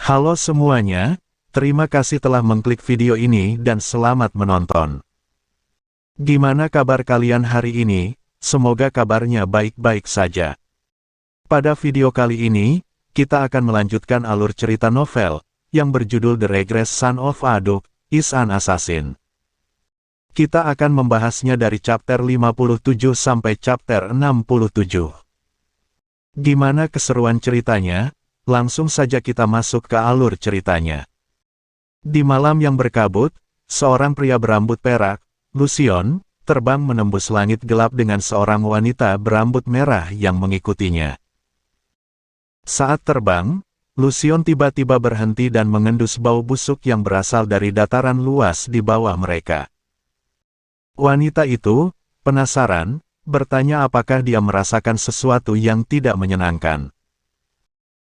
Halo semuanya, terima kasih telah mengklik video ini dan selamat menonton. Gimana kabar kalian hari ini? Semoga kabarnya baik-baik saja. Pada video kali ini, kita akan melanjutkan alur cerita novel, yang berjudul The Regress Son of a Dog is an Assassin. Kita akan membahasnya dari chapter 57 sampai chapter 67. Gimana keseruan ceritanya? Langsung saja kita masuk ke alur ceritanya. Di malam yang berkabut, seorang pria berambut perak, Lucion, terbang menembus langit gelap dengan seorang wanita berambut merah yang mengikutinya. Saat terbang, Lucion tiba-tiba berhenti dan mengendus bau busuk yang berasal dari dataran luas di bawah mereka. Wanita itu, penasaran, bertanya apakah dia merasakan sesuatu yang tidak menyenangkan.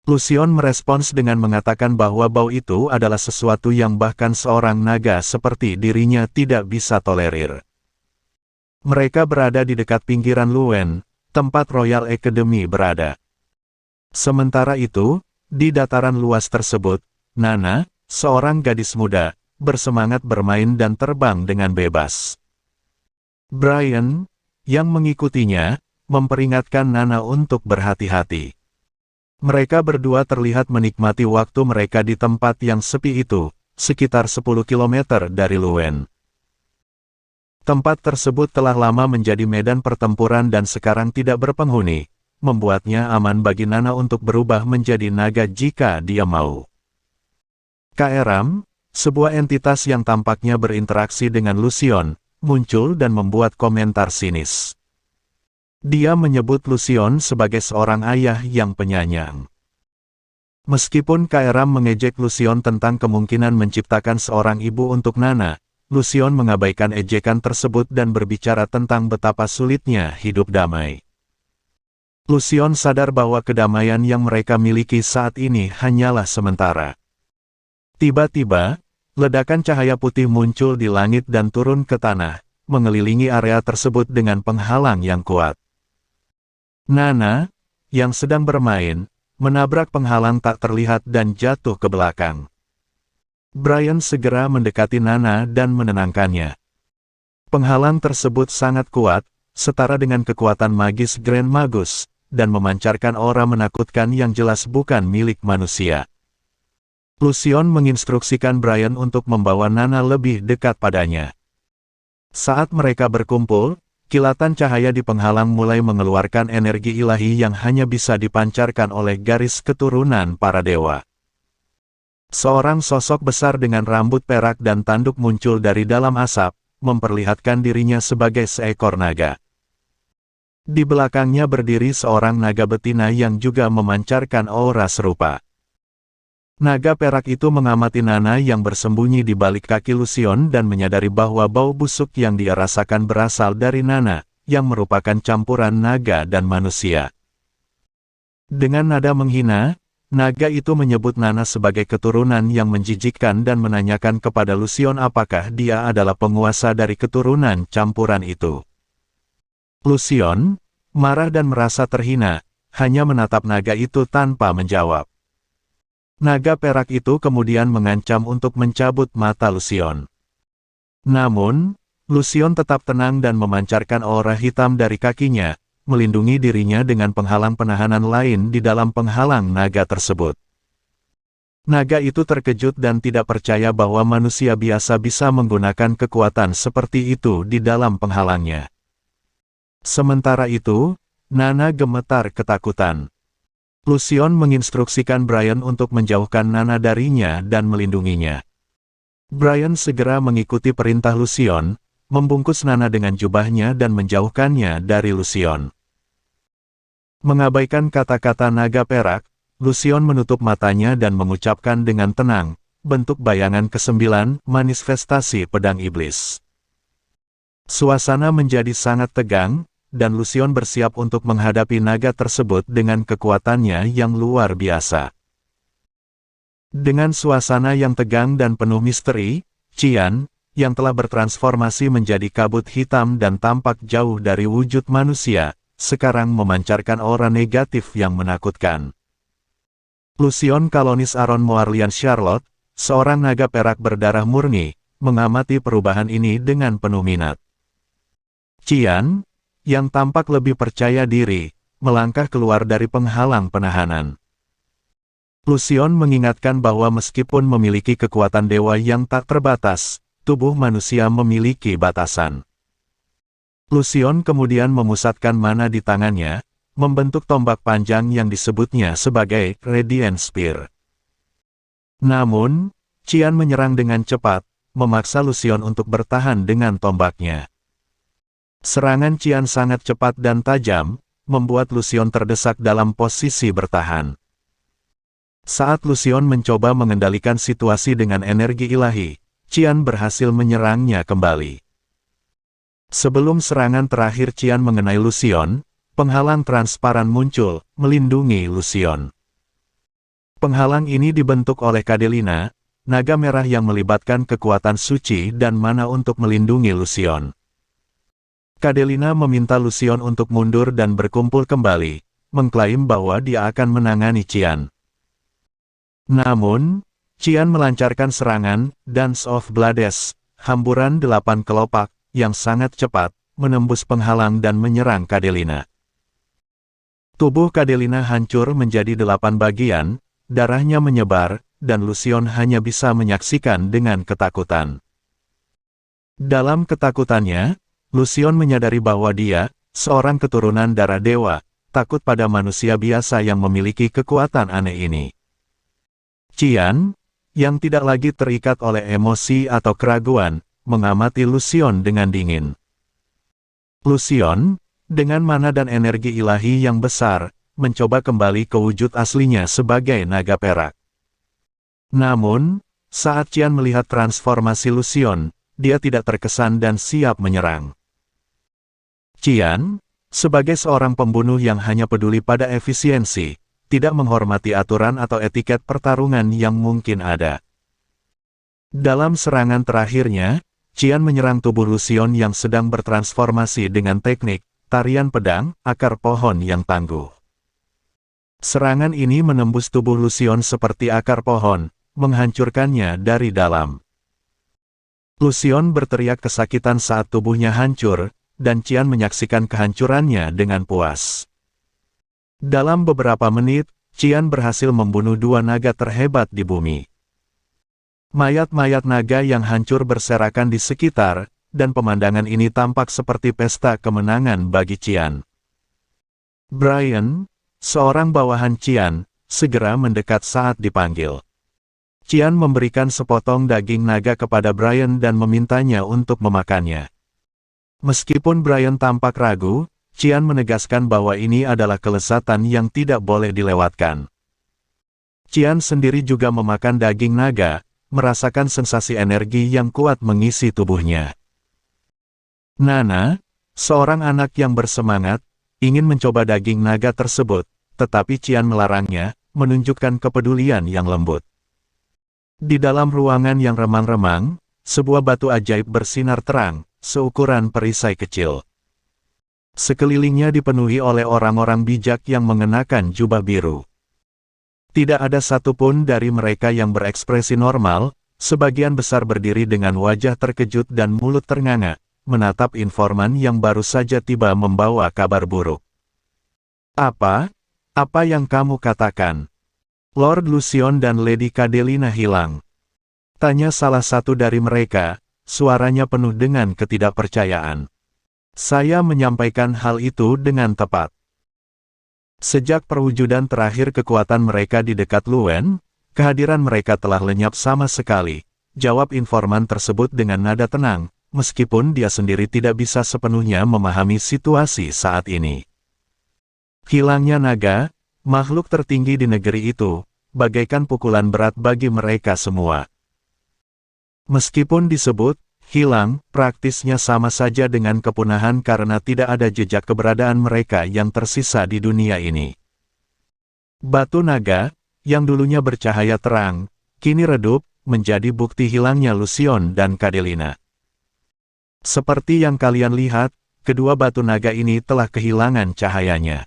Lucion merespons dengan mengatakan bahwa bau itu adalah sesuatu yang bahkan seorang naga seperti dirinya tidak bisa tolerir. Mereka berada di dekat pinggiran Luen, tempat Royal Academy berada. Sementara itu, di dataran luas tersebut, Nana, seorang gadis muda, bersemangat bermain dan terbang dengan bebas. Brian, yang mengikutinya, memperingatkan Nana untuk berhati-hati. Mereka berdua terlihat menikmati waktu mereka di tempat yang sepi itu, sekitar 10 km dari Luen. Tempat tersebut telah lama menjadi medan pertempuran dan sekarang tidak berpenghuni, membuatnya aman bagi Nana untuk berubah menjadi naga jika dia mau. Kaeram, sebuah entitas yang tampaknya berinteraksi dengan Lucion, muncul dan membuat komentar sinis. Dia menyebut Lucion sebagai seorang ayah yang penyayang. Meskipun Kaeram mengejek Lucion tentang kemungkinan menciptakan seorang ibu untuk Nana, Lucion mengabaikan ejekan tersebut dan berbicara tentang betapa sulitnya hidup damai. Lucion sadar bahwa kedamaian yang mereka miliki saat ini hanyalah sementara. Tiba-tiba, ledakan cahaya putih muncul di langit dan turun ke tanah, mengelilingi area tersebut dengan penghalang yang kuat. Nana, yang sedang bermain, menabrak penghalang tak terlihat dan jatuh ke belakang. Brian segera mendekati Nana dan menenangkannya. Penghalang tersebut sangat kuat, setara dengan kekuatan magis Grand Magus, dan memancarkan aura menakutkan yang jelas bukan milik manusia. Lucion menginstruksikan Brian untuk membawa Nana lebih dekat padanya. Saat mereka berkumpul, kilatan cahaya di penghalang mulai mengeluarkan energi ilahi yang hanya bisa dipancarkan oleh garis keturunan para dewa. Seorang sosok besar dengan rambut perak dan tanduk muncul dari dalam asap, memperlihatkan dirinya sebagai seekor naga. Di belakangnya berdiri seorang naga betina yang juga memancarkan aura serupa. Naga perak itu mengamati Nana yang bersembunyi di balik kaki Lucion dan menyadari bahwa bau busuk yang dia rasakan berasal dari Nana, yang merupakan campuran naga dan manusia. Dengan nada menghina, naga itu menyebut Nana sebagai keturunan yang menjijikkan dan menanyakan kepada Lucion apakah dia adalah penguasa dari keturunan campuran itu. Lucion, marah dan merasa terhina, hanya menatap naga itu tanpa menjawab. Naga perak itu kemudian mengancam untuk mencabut mata Lucion. Namun, Lucion tetap tenang dan memancarkan aura hitam dari kakinya, melindungi dirinya dengan penghalang penahanan lain di dalam penghalang naga tersebut. Naga itu terkejut dan tidak percaya bahwa manusia biasa bisa menggunakan kekuatan seperti itu di dalam penghalangnya. Sementara itu, Nana gemetar ketakutan. Lucion menginstruksikan Brian untuk menjauhkan Nana darinya dan melindunginya. Brian segera mengikuti perintah Lucion, membungkus Nana dengan jubahnya dan menjauhkannya dari Lucion. Mengabaikan kata-kata naga perak, Lucion menutup matanya dan mengucapkan dengan tenang, bentuk bayangan ke-9, manifestasi pedang iblis. Suasana menjadi sangat tegang, dan Lucion bersiap untuk menghadapi naga tersebut dengan kekuatannya yang luar biasa. Dengan suasana yang tegang dan penuh misteri, Qian, yang telah bertransformasi menjadi kabut hitam dan tampak jauh dari wujud manusia, sekarang memancarkan aura negatif yang menakutkan. Lucion Kalonis Aron Moarlian Charlotte, seorang naga perak berdarah murni, mengamati perubahan ini dengan penuh minat. Qian, yang tampak lebih percaya diri, melangkah keluar dari penghalang penahanan. Lucion mengingatkan bahwa meskipun memiliki kekuatan dewa yang tak terbatas, tubuh manusia memiliki batasan. Lucion kemudian memusatkan mana di tangannya, membentuk tombak panjang yang disebutnya sebagai Radiant Spear. Namun, Qian menyerang dengan cepat, memaksa Lucion untuk bertahan dengan tombaknya. Serangan Qian sangat cepat dan tajam, membuat Lucion terdesak dalam posisi bertahan. Saat Lucion mencoba mengendalikan situasi dengan energi ilahi, Qian berhasil menyerangnya kembali. Sebelum serangan terakhir Qian mengenai Lucion, penghalang transparan muncul, melindungi Lucion. Penghalang ini dibentuk oleh Cadelina, naga merah yang melibatkan kekuatan suci dan mana untuk melindungi Lucion. Cadelina meminta Lucion untuk mundur dan berkumpul kembali, mengklaim bahwa dia akan menangani Qian. Namun, Qian melancarkan serangan, Dance of Blades, hamburan 8 kelopak, yang sangat cepat, menembus penghalang dan menyerang Cadelina. Tubuh Cadelina hancur menjadi 8 bagian, darahnya menyebar, dan Lucion hanya bisa menyaksikan dengan ketakutan. Dalam ketakutannya, Lucion menyadari bahwa dia, seorang keturunan darah dewa, takut pada manusia biasa yang memiliki kekuatan aneh ini. Qian, yang tidak lagi terikat oleh emosi atau keraguan, mengamati Lucion dengan dingin. Lucion, dengan mana dan energi ilahi yang besar, mencoba kembali ke wujud aslinya sebagai naga perak. Namun, saat Qian melihat transformasi Lucion, dia tidak terkesan dan siap menyerang. Qian, sebagai seorang pembunuh yang hanya peduli pada efisiensi, tidak menghormati aturan atau etiket pertarungan yang mungkin ada. Dalam serangan terakhirnya, Qian menyerang tubuh Lucion yang sedang bertransformasi dengan teknik tarian pedang, akar pohon yang tangguh. Serangan ini menembus tubuh Lucion seperti akar pohon, menghancurkannya dari dalam. Lucion berteriak kesakitan saat tubuhnya hancur, dan Qian menyaksikan kehancurannya dengan puas. Dalam beberapa menit, Qian berhasil membunuh 2 naga terhebat di bumi. Mayat-mayat naga yang hancur berserakan di sekitar, dan pemandangan ini tampak seperti pesta kemenangan bagi Qian. Brian, seorang bawahan Qian, segera mendekat saat dipanggil. Qian memberikan sepotong daging naga kepada Brian dan memintanya untuk memakannya. Meskipun Brian tampak ragu, Qian menegaskan bahwa ini adalah kelezatan yang tidak boleh dilewatkan. Qian sendiri juga memakan daging naga, merasakan sensasi energi yang kuat mengisi tubuhnya. Nana, seorang anak yang bersemangat, ingin mencoba daging naga tersebut, tetapi Qian melarangnya, menunjukkan kepedulian yang lembut. Di dalam ruangan yang remang-remang, sebuah batu ajaib bersinar terang, seukuran perisai kecil. Sekelilingnya dipenuhi oleh orang-orang bijak yang mengenakan jubah biru. Tidak ada satupun dari mereka yang berekspresi normal, sebagian besar berdiri dengan wajah terkejut dan mulut ternganga, menatap informan yang baru saja tiba membawa kabar buruk. Apa? Apa yang kamu katakan? Lord Lucion dan Lady Cadelina hilang. Tanya salah satu dari mereka, suaranya penuh dengan ketidakpercayaan. Saya menyampaikan hal itu dengan tepat. Sejak perwujudan terakhir kekuatan mereka di dekat Luen, kehadiran mereka telah lenyap sama sekali, jawab informan tersebut dengan nada tenang, meskipun dia sendiri tidak bisa sepenuhnya memahami situasi saat ini. Hilangnya naga, makhluk tertinggi di negeri itu, bagaikan pukulan berat bagi mereka semua. Meskipun disebut hilang, praktisnya sama saja dengan kepunahan karena tidak ada jejak keberadaan mereka yang tersisa di dunia ini. Batu naga, yang dulunya bercahaya terang, kini redup, menjadi bukti hilangnya Lucion dan Cadelina. Seperti yang kalian lihat, kedua batu naga ini telah kehilangan cahayanya.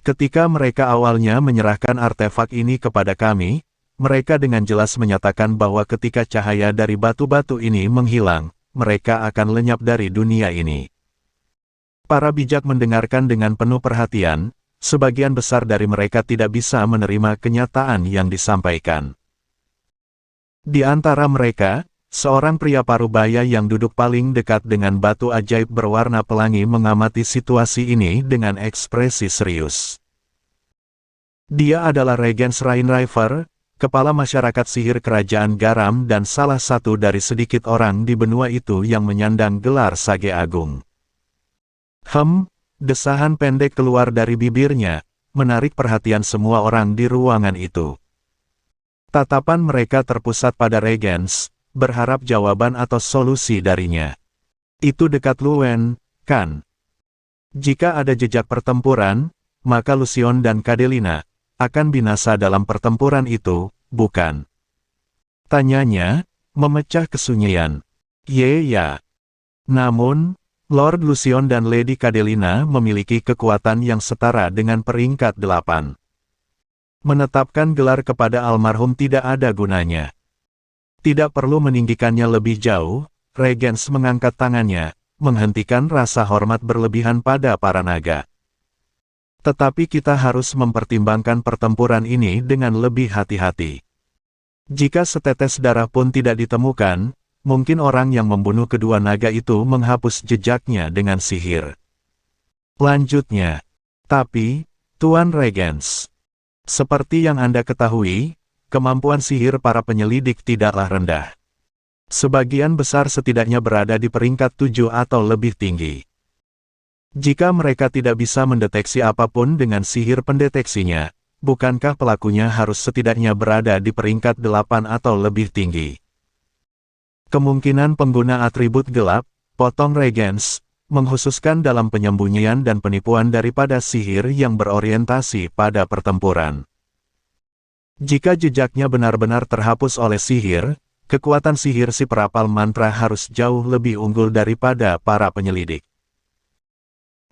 Ketika mereka awalnya menyerahkan artefak ini kepada kami, mereka dengan jelas menyatakan bahwa ketika cahaya dari batu-batu ini menghilang, mereka akan lenyap dari dunia ini. Para bijak mendengarkan dengan penuh perhatian, sebagian besar dari mereka tidak bisa menerima kenyataan yang disampaikan. Di antara mereka, seorang pria parubaya yang duduk paling dekat dengan batu ajaib berwarna pelangi mengamati situasi ini dengan ekspresi serius. Dia adalah Regens Rainriver, kepala masyarakat sihir kerajaan garam dan salah satu dari sedikit orang di benua itu yang menyandang gelar Sage Agung. Desahan pendek keluar dari bibirnya, menarik perhatian semua orang di ruangan itu. Tatapan mereka terpusat pada Regens, berharap jawaban atau solusi darinya. Itu dekat Luwen, kan? Jika ada jejak pertempuran, maka Lucien dan Cadelina akan binasa dalam pertempuran itu, bukan? Tanyanya, memecah kesunyian. Ya. Namun, Lord Lucien dan Lady Cadelina memiliki kekuatan yang setara dengan peringkat 8. Menetapkan gelar kepada almarhum tidak ada gunanya. Tidak perlu meninggikannya lebih jauh, Regens mengangkat tangannya, menghentikan rasa hormat berlebihan pada para naga. Tetapi kita harus mempertimbangkan pertempuran ini dengan lebih hati-hati. Jika setetes darah pun tidak ditemukan, mungkin orang yang membunuh kedua naga itu menghapus jejaknya dengan sihir. Lanjutnya, tapi, Tuan Regens, seperti yang Anda ketahui, kemampuan sihir para penyelidik tidaklah rendah. Sebagian besar setidaknya berada di peringkat 7 atau lebih tinggi. Jika mereka tidak bisa mendeteksi apapun dengan sihir pendeteksinya, bukankah pelakunya harus setidaknya berada di peringkat 8 atau lebih tinggi? Kemungkinan pengguna atribut gelap, potong Regens, menghususkan dalam penyembunyian dan penipuan daripada sihir yang berorientasi pada pertempuran. Jika jejaknya benar-benar terhapus oleh sihir, kekuatan sihir si perapal mantra harus jauh lebih unggul daripada para penyelidik.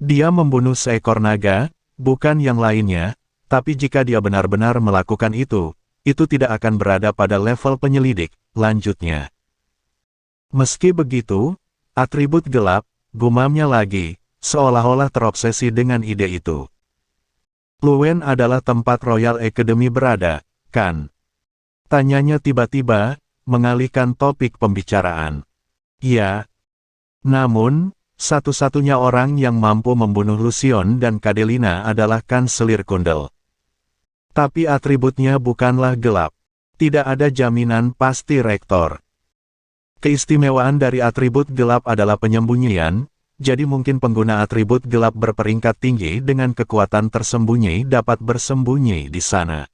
Dia membunuh seekor naga, bukan yang lainnya, tapi jika dia benar-benar melakukan itu tidak akan berada pada level penyelidik, lanjutnya. Meski begitu, atribut gelap, gumamnya lagi, seolah-olah terobsesi dengan ide itu. Luwen adalah tempat Royal Academy berada, kan? Tanyanya tiba-tiba, mengalihkan topik pembicaraan. Ya. Namun, satu-satunya orang yang mampu membunuh Lucien dan Cadelina adalah Kanselir Kundel. Tapi atributnya bukanlah gelap. Tidak ada jaminan pasti Rektor. Keistimewaan dari atribut gelap adalah penyembunyian, jadi mungkin pengguna atribut gelap berperingkat tinggi dengan kekuatan tersembunyi dapat bersembunyi di sana.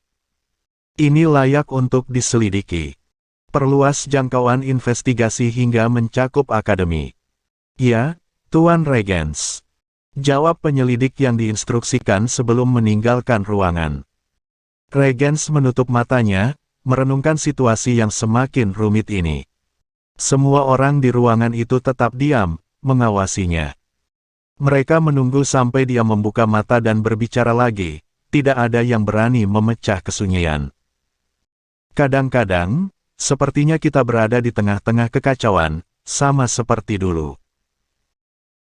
Ini layak untuk diselidiki. Perluas jangkauan investigasi hingga mencakup akademi. Ya, Tuan Regens. Jawab penyelidik yang diinstruksikan sebelum meninggalkan ruangan. Regens menutup matanya, merenungkan situasi yang semakin rumit ini. Semua orang di ruangan itu tetap diam, mengawasinya. Mereka menunggu sampai dia membuka mata dan berbicara lagi, tidak ada yang berani memecah kesunyian. Kadang-kadang, sepertinya kita berada di tengah-tengah kekacauan, sama seperti dulu.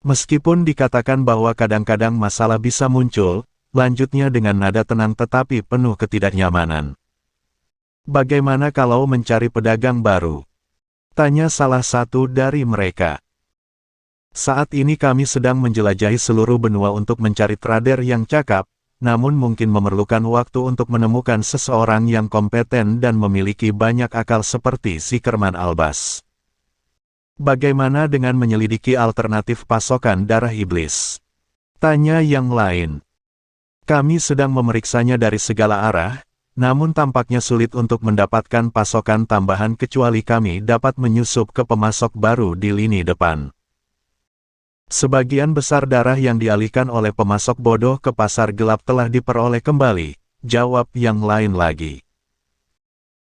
Meskipun dikatakan bahwa kadang-kadang masalah bisa muncul, lanjutnya dengan nada tenang tetapi penuh ketidaknyamanan. Bagaimana kalau mencari pedagang baru? Tanya salah satu dari mereka. Saat ini kami sedang menjelajahi seluruh benua untuk mencari trader yang cakap, namun mungkin memerlukan waktu untuk menemukan seseorang yang kompeten dan memiliki banyak akal seperti Zikerman Albas. Bagaimana dengan menyelidiki alternatif pasokan darah iblis? Tanya yang lain. Kami sedang memeriksanya dari segala arah, namun tampaknya sulit untuk mendapatkan pasokan tambahan kecuali kami dapat menyusup ke pemasok baru di lini depan. Sebagian besar darah yang dialihkan oleh pemasok bodoh ke pasar gelap telah diperoleh kembali, jawab yang lain lagi.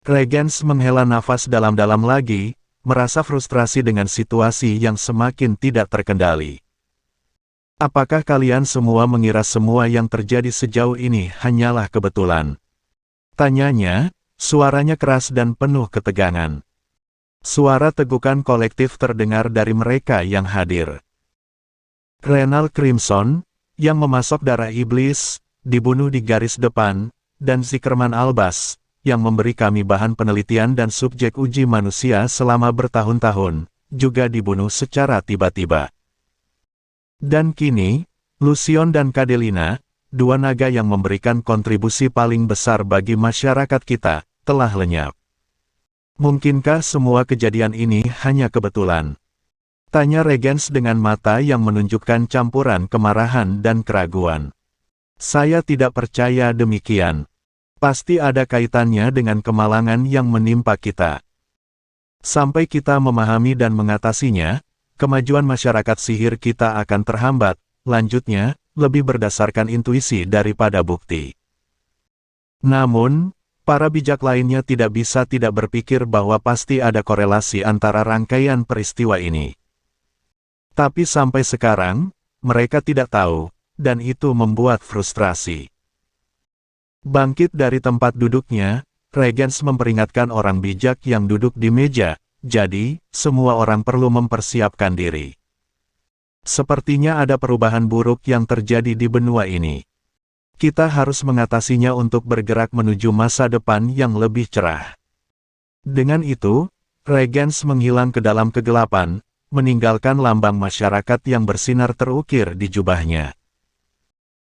Regens menghela nafas dalam-dalam lagi, merasa frustrasi dengan situasi yang semakin tidak terkendali. Apakah kalian semua mengira semua yang terjadi sejauh ini hanyalah kebetulan? Tanyanya, suaranya keras dan penuh ketegangan. Suara tegukan kolektif terdengar dari mereka yang hadir. Renal Crimson, yang memasok darah iblis, dibunuh di garis depan, dan Zickerman Albas, yang memberi kami bahan penelitian dan subjek uji manusia selama bertahun-tahun, juga dibunuh secara tiba-tiba. Dan kini, Lucion dan Cadelina, dua naga yang memberikan kontribusi paling besar bagi masyarakat kita, telah lenyap. Mungkinkah semua kejadian ini hanya kebetulan? Tanya Regens dengan mata yang menunjukkan campuran kemarahan dan keraguan. Saya tidak percaya demikian. Pasti ada kaitannya dengan kemalangan yang menimpa kita. Sampai kita memahami dan mengatasinya, kemajuan masyarakat sihir kita akan terhambat, lanjutnya, lebih berdasarkan intuisi daripada bukti. Namun, para bijak lainnya tidak bisa tidak berpikir bahwa pasti ada korelasi antara rangkaian peristiwa ini. Tapi sampai sekarang, mereka tidak tahu, dan itu membuat frustrasi. Bangkit dari tempat duduknya, Regens memperingatkan orang bijak yang duduk di meja, jadi, semua orang perlu mempersiapkan diri. Sepertinya ada perubahan buruk yang terjadi di benua ini. Kita harus mengatasinya untuk bergerak menuju masa depan yang lebih cerah. Dengan itu, Regens menghilang ke dalam kegelapan, meninggalkan lambang masyarakat yang bersinar terukir di jubahnya.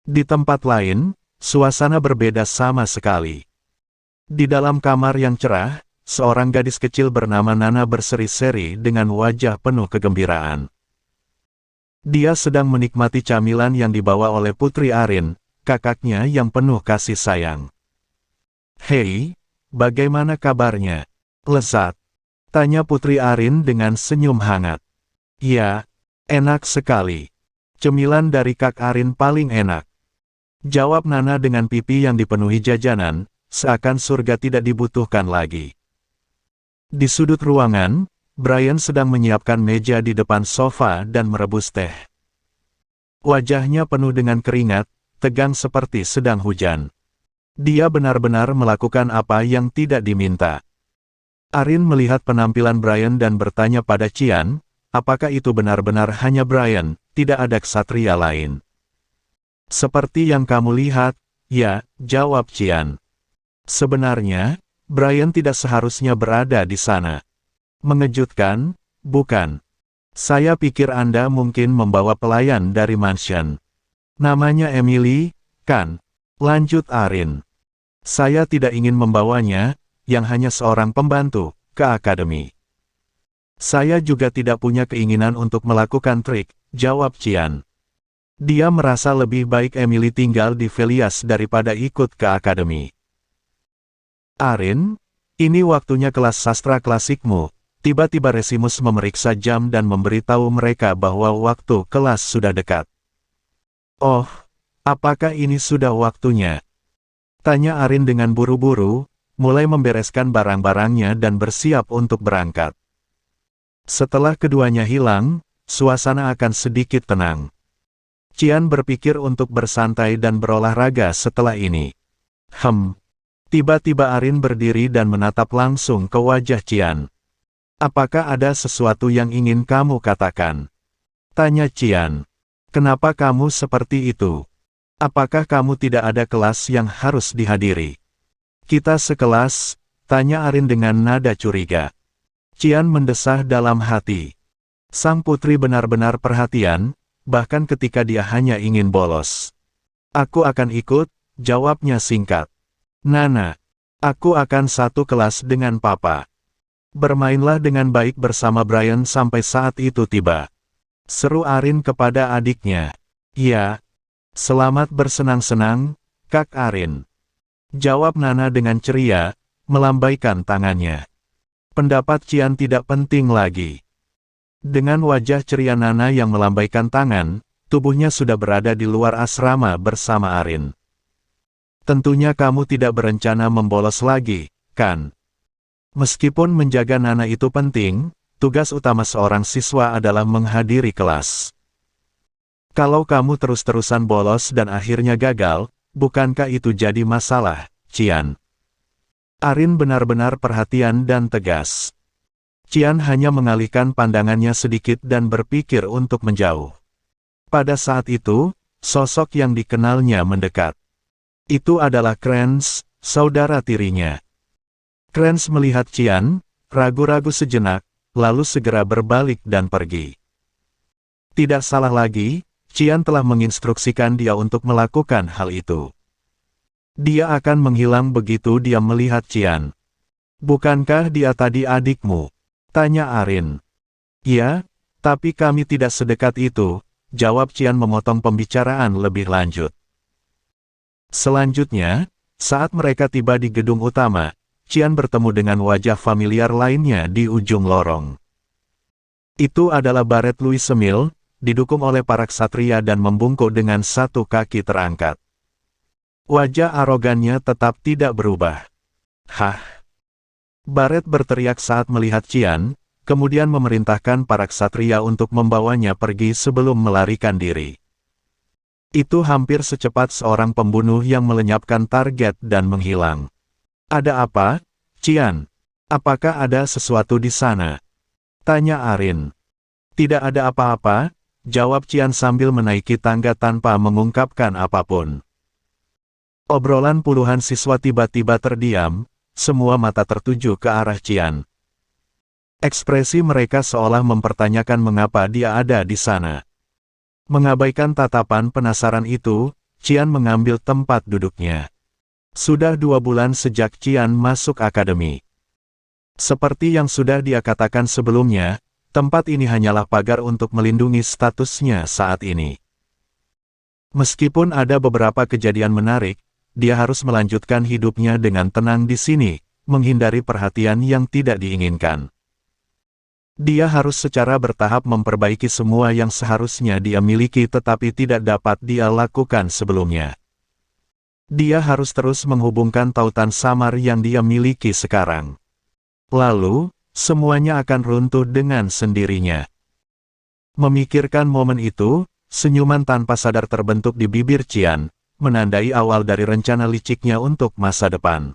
Di tempat lain, suasana berbeda sama sekali. Di dalam kamar yang cerah, seorang gadis kecil bernama Nana berseri-seri dengan wajah penuh kegembiraan. Dia sedang menikmati camilan yang dibawa oleh Putri Arin, kakaknya yang penuh kasih sayang. "Hei, bagaimana kabarnya? Lezat?" tanya Putri Arin dengan senyum hangat. "Ya, enak sekali. Cemilan dari Kak Arin paling enak," jawab Nana dengan pipi yang dipenuhi jajanan, seakan surga tidak dibutuhkan lagi. Di sudut ruangan, Brian sedang menyiapkan meja di depan sofa dan merebus teh. Wajahnya penuh dengan keringat, tegang seperti sedang hujan. Dia benar-benar melakukan apa yang tidak diminta. Arin melihat penampilan Brian dan bertanya pada Cian, apakah itu benar-benar hanya Brian, tidak ada ksatria lain. "Seperti yang kamu lihat, ya," jawab Cian. "Sebenarnya, Brian tidak seharusnya berada di sana." "Mengejutkan, bukan? Saya pikir Anda mungkin membawa pelayan dari mansion. Namanya Emily, kan?" lanjut Arin. "Saya tidak ingin membawanya, yang hanya seorang pembantu, ke akademi." "Saya juga tidak punya keinginan untuk melakukan trik," jawab Cian. Dia merasa lebih baik Emily tinggal di Velias daripada ikut ke akademi. "Arin, ini waktunya kelas sastra klasikmu." Tiba-tiba Resimus memeriksa jam dan memberitahu mereka bahwa waktu kelas sudah dekat. "Oh, apakah ini sudah waktunya?" tanya Arin dengan buru-buru, mulai membereskan barang-barangnya dan bersiap untuk berangkat. Setelah keduanya hilang, suasana akan sedikit tenang. Cian berpikir untuk bersantai dan berolahraga setelah ini. Tiba-tiba Arin berdiri dan menatap langsung ke wajah Cian. "Apakah ada sesuatu yang ingin kamu katakan?" tanya Cian. "Kenapa kamu seperti itu? Apakah kamu tidak ada kelas yang harus dihadiri?" "Kita sekelas?" tanya Arin dengan nada curiga. Cian mendesah dalam hati. Sang putri benar-benar perhatian, bahkan ketika dia hanya ingin bolos. "Aku akan ikut," jawabnya singkat. "Nana, aku akan satu kelas dengan Papa. Bermainlah dengan baik bersama Brian sampai saat itu tiba," seru Arin kepada adiknya. "Ya, selamat bersenang-senang, Kak Arin," jawab Nana dengan ceria, melambaikan tangannya. Pendapat Cian tidak penting lagi. Dengan wajah ceria Nana yang melambaikan tangan, tubuhnya sudah berada di luar asrama bersama Arin. "Tentunya kamu tidak berencana membolos lagi, kan?" Meskipun menjaga Nana itu penting, tugas utama seorang siswa adalah menghadiri kelas. Kalau kamu terus-terusan bolos dan akhirnya gagal, bukankah itu jadi masalah, Qian? Arin benar-benar perhatian dan tegas. Qian hanya mengalihkan pandangannya sedikit dan berpikir untuk menjauh. Pada saat itu, sosok yang dikenalnya mendekat. Itu adalah Kranz, saudara tirinya. Kranz melihat Qian, ragu-ragu sejenak, lalu segera berbalik dan pergi. Tidak salah lagi, Qian telah menginstruksikan dia untuk melakukan hal itu. Dia akan menghilang begitu dia melihat Qian. Bukankah dia tadi adikmu? Tanya Arin. Ya, tapi kami tidak sedekat itu, jawab Qian memotong pembicaraan lebih lanjut. Selanjutnya, saat mereka tiba di gedung utama, Qian bertemu dengan wajah familiar lainnya di ujung lorong. Itu adalah Baret Louis Semil, didukung oleh para ksatria dan membungkuk dengan satu kaki terangkat. Wajah arogannya tetap tidak berubah. Hah! Baret berteriak saat melihat Qian, kemudian memerintahkan para ksatria untuk membawanya pergi sebelum melarikan diri. Itu hampir secepat seorang pembunuh yang melenyapkan target dan menghilang. Ada apa, Qian? Apakah ada sesuatu di sana? Tanya Arin. Tidak ada apa-apa, jawab Qian sambil menaiki tangga tanpa mengungkapkan apapun. Obrolan puluhan siswa tiba-tiba terdiam, semua mata tertuju ke arah Qian. Ekspresi mereka seolah mempertanyakan mengapa dia ada di sana. Mengabaikan tatapan penasaran itu, Qian mengambil tempat duduknya. Sudah 2 bulan sejak Qian masuk akademi. Seperti yang sudah dia katakan sebelumnya, tempat ini hanyalah pagar untuk melindungi statusnya saat ini. Meskipun ada beberapa kejadian menarik, dia harus melanjutkan hidupnya dengan tenang di sini, menghindari perhatian yang tidak diinginkan. Dia harus secara bertahap memperbaiki semua yang seharusnya dia miliki tetapi tidak dapat dia lakukan sebelumnya. Dia harus terus menghubungkan tautan samar yang dia miliki sekarang. Lalu, semuanya akan runtuh dengan sendirinya. Memikirkan momen itu, senyuman tanpa sadar terbentuk di bibir Qian, menandai awal dari rencana liciknya untuk masa depan.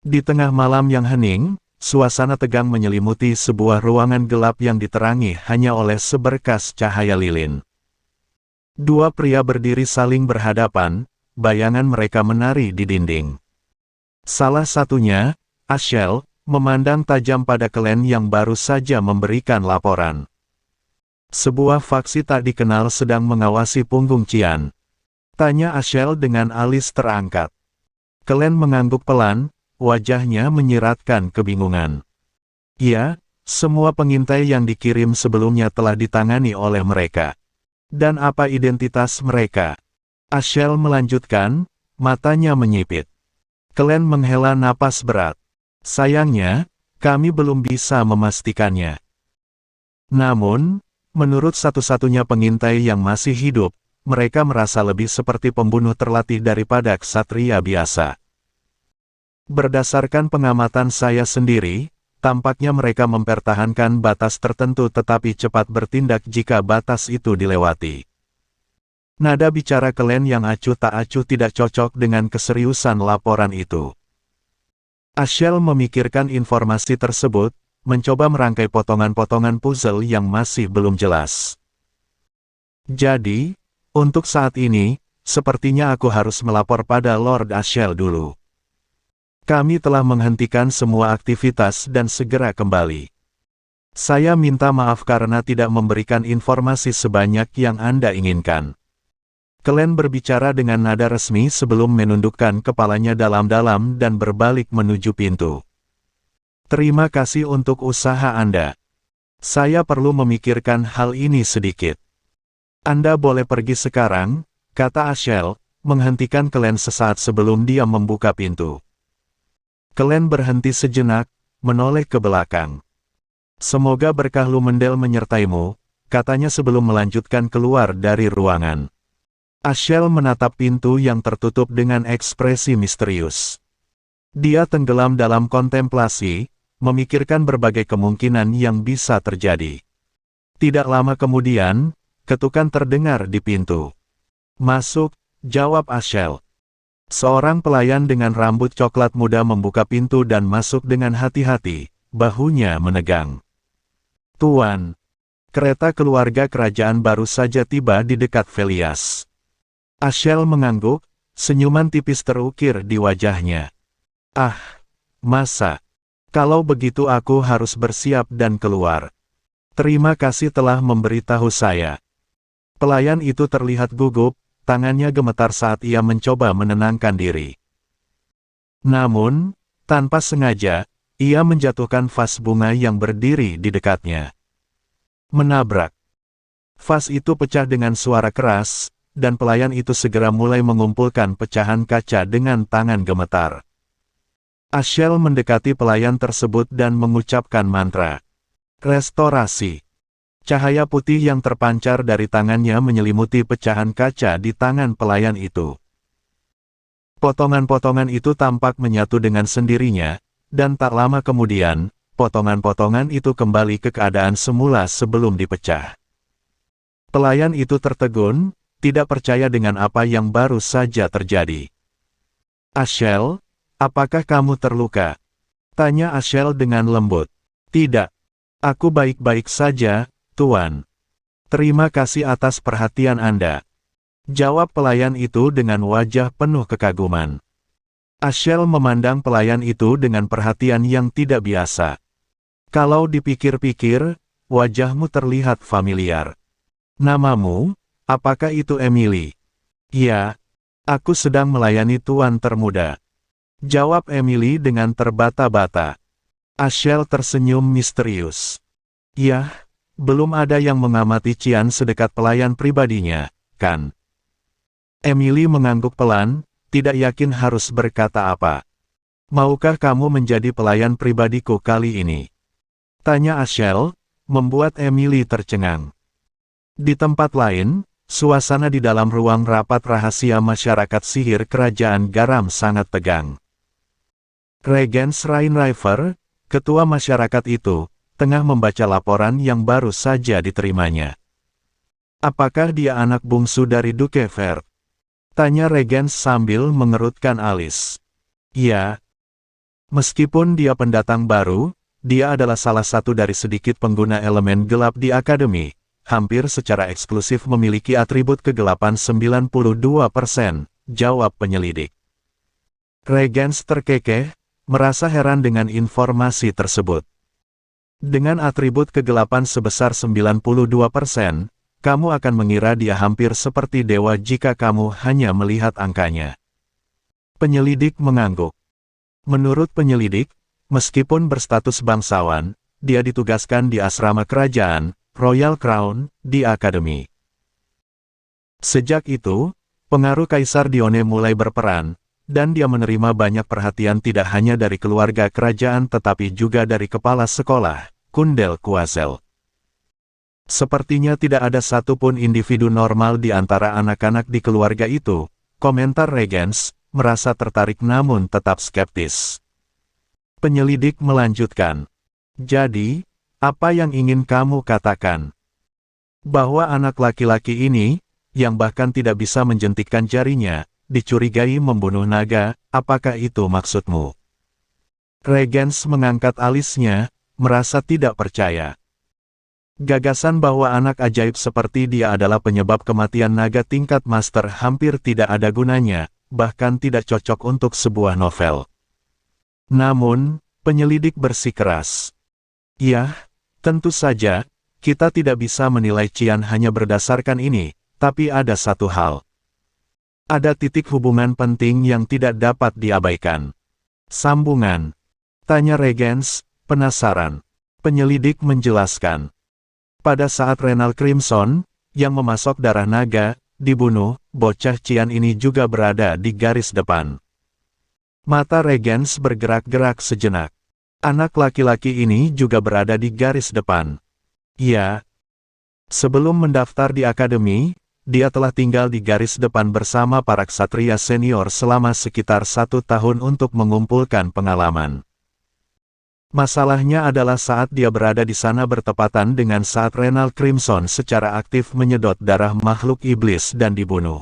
Di tengah malam yang hening, suasana tegang menyelimuti sebuah ruangan gelap yang diterangi hanya oleh seberkas cahaya lilin. 2 pria berdiri saling berhadapan, bayangan mereka menari di dinding. Salah satunya, Ashel, memandang tajam pada Klen yang baru saja memberikan laporan. Sebuah faksi tak dikenal sedang mengawasi punggung Qian. Tanya Ashel dengan alis terangkat. Klen mengangguk pelan, wajahnya menyiratkan kebingungan. Ya, semua pengintai yang dikirim sebelumnya telah ditangani oleh mereka. Dan apa identitas mereka? Ashel melanjutkan, matanya menyipit. Klen menghela napas berat. Sayangnya, kami belum bisa memastikannya. Namun, menurut satu-satunya pengintai yang masih hidup, mereka merasa lebih seperti pembunuh terlatih daripada ksatria biasa. Berdasarkan pengamatan saya sendiri, tampaknya mereka mempertahankan batas tertentu tetapi cepat bertindak jika batas itu dilewati. Nada bicara Klen yang acuh tak acuh tidak cocok dengan keseriusan laporan itu. Ashel memikirkan informasi tersebut, mencoba merangkai potongan-potongan puzzle yang masih belum jelas. Jadi, untuk saat ini, sepertinya aku harus melapor pada Lord Ashel dulu. Kami telah menghentikan semua aktivitas dan segera kembali. Saya minta maaf karena tidak memberikan informasi sebanyak yang Anda inginkan. Klen berbicara dengan nada resmi sebelum menundukkan kepalanya dalam-dalam dan berbalik menuju pintu. Terima kasih untuk usaha Anda. Saya perlu memikirkan hal ini sedikit. Anda boleh pergi sekarang, kata Ashel, menghentikan Klen sesaat sebelum dia membuka pintu. Klen berhenti sejenak, menoleh ke belakang. Semoga berkah Lumendel menyertaimu, katanya sebelum melanjutkan keluar dari ruangan. Ashel menatap pintu yang tertutup dengan ekspresi misterius. Dia tenggelam dalam kontemplasi, memikirkan berbagai kemungkinan yang bisa terjadi. Tidak lama kemudian, ketukan terdengar di pintu. "Masuk," jawab Ashel. Seorang pelayan dengan rambut coklat muda membuka pintu dan masuk dengan hati-hati, bahunya menegang. "Tuan, kereta keluarga kerajaan baru saja tiba di dekat Velias." Ashel mengangguk, senyuman tipis terukir di wajahnya. "Ah, masa? Kalau begitu aku harus bersiap dan keluar. Terima kasih telah memberitahu saya." Pelayan itu terlihat gugup, tangannya gemetar saat ia mencoba menenangkan diri. Namun, tanpa sengaja, ia menjatuhkan vas bunga yang berdiri di dekatnya. Menabrak. Vas itu pecah dengan suara keras, dan pelayan itu segera mulai mengumpulkan pecahan kaca dengan tangan gemetar. Ashel mendekati pelayan tersebut dan mengucapkan mantra restorasi. Cahaya putih yang terpancar dari tangannya menyelimuti pecahan kaca di tangan pelayan itu. Potongan-potongan itu tampak menyatu dengan sendirinya, dan tak lama kemudian, potongan-potongan itu kembali ke keadaan semula sebelum dipecah. Pelayan itu tertegun, tidak percaya dengan apa yang baru saja terjadi. "Ashel, apakah kamu terluka?" tanya Ashel dengan lembut. "Tidak. Aku baik-baik saja, Tuan. Terima kasih atas perhatian Anda," jawab pelayan itu dengan wajah penuh kekaguman. Ashel memandang pelayan itu dengan perhatian yang tidak biasa. "Kalau dipikir-pikir, wajahmu terlihat familiar. Namamu, apakah itu Emily?" "Ya, aku sedang melayani Tuan termuda," jawab Emily dengan terbata-bata. Ashel tersenyum misterius. "Ya, belum ada yang mengamati Cian sedekat pelayan pribadinya, kan?" Emily mengangguk pelan, tidak yakin harus berkata apa. "Maukah kamu menjadi pelayan pribadiku kali ini?" tanya Ashel, membuat Emily tercengang. Di tempat lain, suasana di dalam ruang rapat rahasia masyarakat sihir kerajaan garam sangat tegang. Regent Rainriver, ketua masyarakat itu, tengah membaca laporan yang baru saja diterimanya. "Apakah dia anak bungsu dari Duke Vert?" tanya Regent sambil mengerutkan alis. "Ya. Meskipun dia pendatang baru, dia adalah salah satu dari sedikit pengguna elemen gelap di akademi, hampir secara eksklusif memiliki atribut kegelapan 92%, jawab penyelidik. Regent terkekeh, merasa heran dengan informasi tersebut. "Dengan atribut kegelapan sebesar 92%, kamu akan mengira dia hampir seperti dewa jika kamu hanya melihat angkanya." Penyelidik mengangguk. Menurut penyelidik, meskipun berstatus bangsawan, dia ditugaskan di asrama kerajaan, Royal Crown, di akademi. Sejak itu, pengaruh Kaisar Dione mulai berperan, dan dia menerima banyak perhatian tidak hanya dari keluarga kerajaan tetapi juga dari kepala sekolah, Kundel Quazel. "Sepertinya tidak ada satupun individu normal di antara anak-anak di keluarga itu," komentar Regents, merasa tertarik namun tetap skeptis. Penyelidik melanjutkan. "Jadi, apa yang ingin kamu katakan? Bahwa anak laki-laki ini, yang bahkan tidak bisa menjentikkan jarinya, dicurigai membunuh naga, apakah itu maksudmu?" Regents mengangkat alisnya, merasa tidak percaya. Gagasan bahwa anak ajaib seperti dia adalah penyebab kematian naga tingkat master hampir tidak ada gunanya, bahkan tidak cocok untuk sebuah novel. Namun, penyelidik bersikeras. "Ya, tentu saja, kita tidak bisa menilai Cian hanya berdasarkan ini, tapi ada satu hal. Ada titik hubungan penting yang tidak dapat diabaikan." "Sambungan?" tanya Regents, penasaran. Penyelidik menjelaskan. Pada saat Renal Crimson, yang memasok darah naga, dibunuh, bocah Cian ini juga berada di garis depan. Mata Regents bergerak-gerak sejenak. Anak laki-laki ini juga berada di garis depan. "Ya. Sebelum mendaftar di akademi, dia telah tinggal di garis depan bersama para ksatria senior selama sekitar 1 tahun untuk mengumpulkan pengalaman." Masalahnya adalah saat dia berada di sana bertepatan dengan saat Renal Crimson secara aktif menyedot darah makhluk iblis dan dibunuh.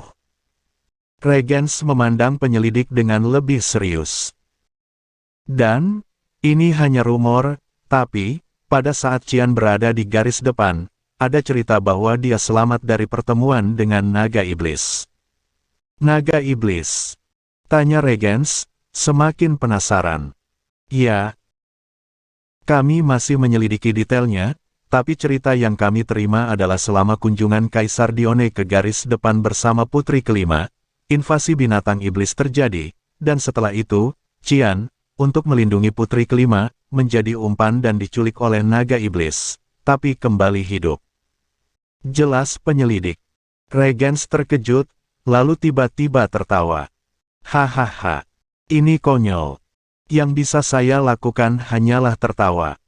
Regens memandang penyelidik dengan lebih serius. Dan, ini hanya rumor, tapi, pada saat Qian berada di garis depan, ada cerita bahwa dia selamat dari pertemuan dengan naga iblis. Naga iblis? Tanya Regens, semakin penasaran. Ya. Kami masih menyelidiki detailnya, tapi cerita yang kami terima adalah selama kunjungan Kaisar Dione ke garis depan bersama putri kelima, invasi binatang iblis terjadi, dan setelah itu, Qian, untuk melindungi putri kelima, menjadi umpan dan diculik oleh naga iblis, tapi kembali hidup. Jelas penyelidik. Regens terkejut, lalu tiba-tiba tertawa. Hahaha, ini konyol. Yang bisa saya lakukan hanyalah tertawa.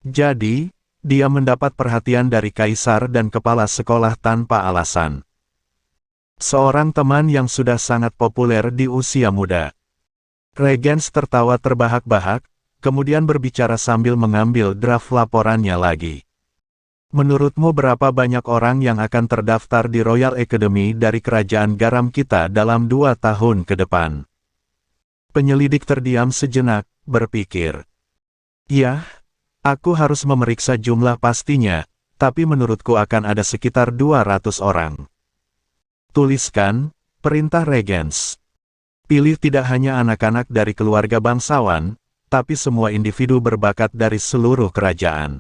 Jadi, dia mendapat perhatian dari kaisar dan kepala sekolah tanpa alasan. Seorang teman yang sudah sangat populer di usia muda. Regens tertawa terbahak-bahak, kemudian berbicara sambil mengambil draft laporannya lagi. Menurutmu berapa banyak orang yang akan terdaftar di Royal Academy dari kerajaan garam kita dalam 2 tahun ke depan? Penyelidik terdiam sejenak, berpikir. Ya, aku harus memeriksa jumlah pastinya, tapi menurutku akan ada sekitar 200 orang. Tuliskan, perintah Regens. Pilih tidak hanya anak-anak dari keluarga bangsawan, tapi semua individu berbakat dari seluruh kerajaan.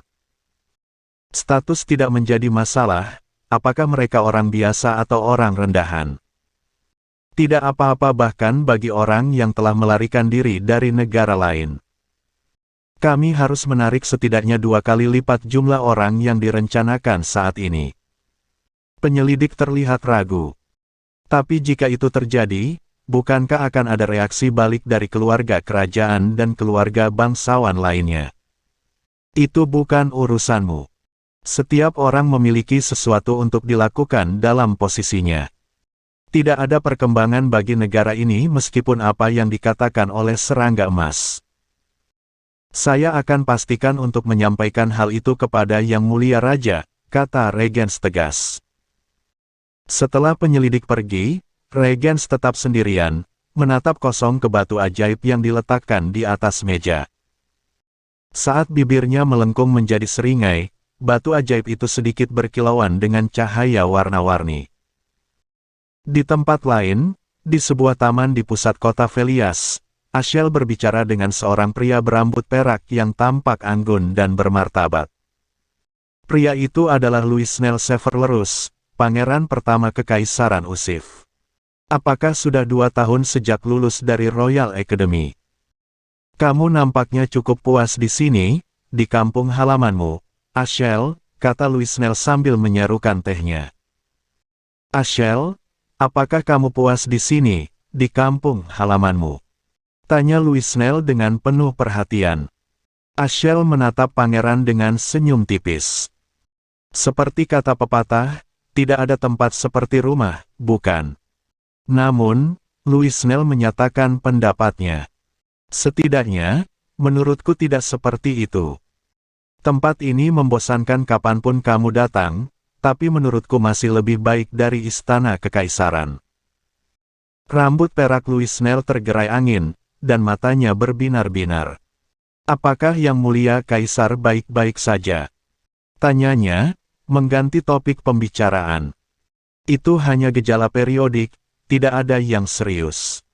Status tidak menjadi masalah, apakah mereka orang biasa atau orang rendahan. Tidak apa-apa bahkan bagi orang yang telah melarikan diri dari negara lain. Kami harus menarik setidaknya 2 kali lipat jumlah orang yang direncanakan saat ini. Penyelidik terlihat ragu. Tapi jika itu terjadi, bukankah akan ada reaksi balik dari keluarga kerajaan dan keluarga bangsawan lainnya? Itu bukan urusanmu. Setiap orang memiliki sesuatu untuk dilakukan dalam posisinya. Tidak ada perkembangan bagi negara ini meskipun apa yang dikatakan oleh serangga emas. Saya akan pastikan untuk menyampaikan hal itu kepada Yang Mulia Raja, kata Regens tegas. Setelah penyelidik pergi, Regens tetap sendirian, menatap kosong ke batu ajaib yang diletakkan di atas meja. Saat bibirnya melengkung menjadi seringai, batu ajaib itu sedikit berkilauan dengan cahaya warna-warni. Di tempat lain, di sebuah taman di pusat kota Velias, Ashel berbicara dengan seorang pria berambut perak yang tampak anggun dan bermartabat. Pria itu adalah Louis Snell Severlerus, pangeran pertama Kekaisaran Usif. Apakah sudah 2 tahun sejak lulus dari Royal Academy? Kamu nampaknya cukup puas di sini, di kampung halamanmu, Ashel, kata Louis Snell sambil menyerukan tehnya. Ashel, apakah kamu puas di sini, di kampung halamanmu? Tanya Louis Snell dengan penuh perhatian. Ashel menatap pangeran dengan senyum tipis. Seperti kata pepatah, tidak ada tempat seperti rumah, bukan? Namun, Louis Snell menyatakan pendapatnya. Setidaknya, menurutku tidak seperti itu. Tempat ini membosankan kapanpun kamu datang, tapi menurutku masih lebih baik dari istana kekaisaran. Rambut perak Louis Snell tergerai angin, dan matanya berbinar-binar. Apakah Yang Mulia Kaisar baik-baik saja? Tanyanya, mengganti topik pembicaraan. Itu hanya gejala periodik, tidak ada yang serius.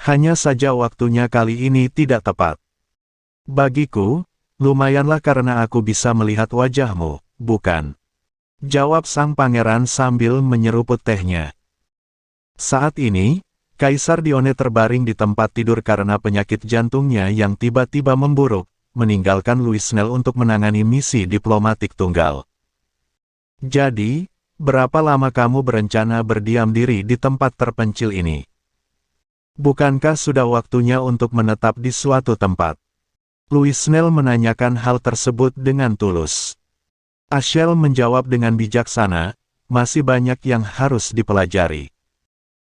Hanya saja waktunya kali ini tidak tepat. Bagiku, lumayanlah karena aku bisa melihat wajahmu, bukan? Jawab sang pangeran sambil menyeruput tehnya. Saat ini, Kaisar Dione terbaring di tempat tidur karena penyakit jantungnya yang tiba-tiba memburuk, meninggalkan Louis Snell untuk menangani misi diplomatik tunggal. Jadi, berapa lama kamu berencana berdiam diri di tempat terpencil ini? Bukankah sudah waktunya untuk menetap di suatu tempat? Louis Snell menanyakan hal tersebut dengan tulus. Ashel menjawab dengan bijaksana, masih banyak yang harus dipelajari.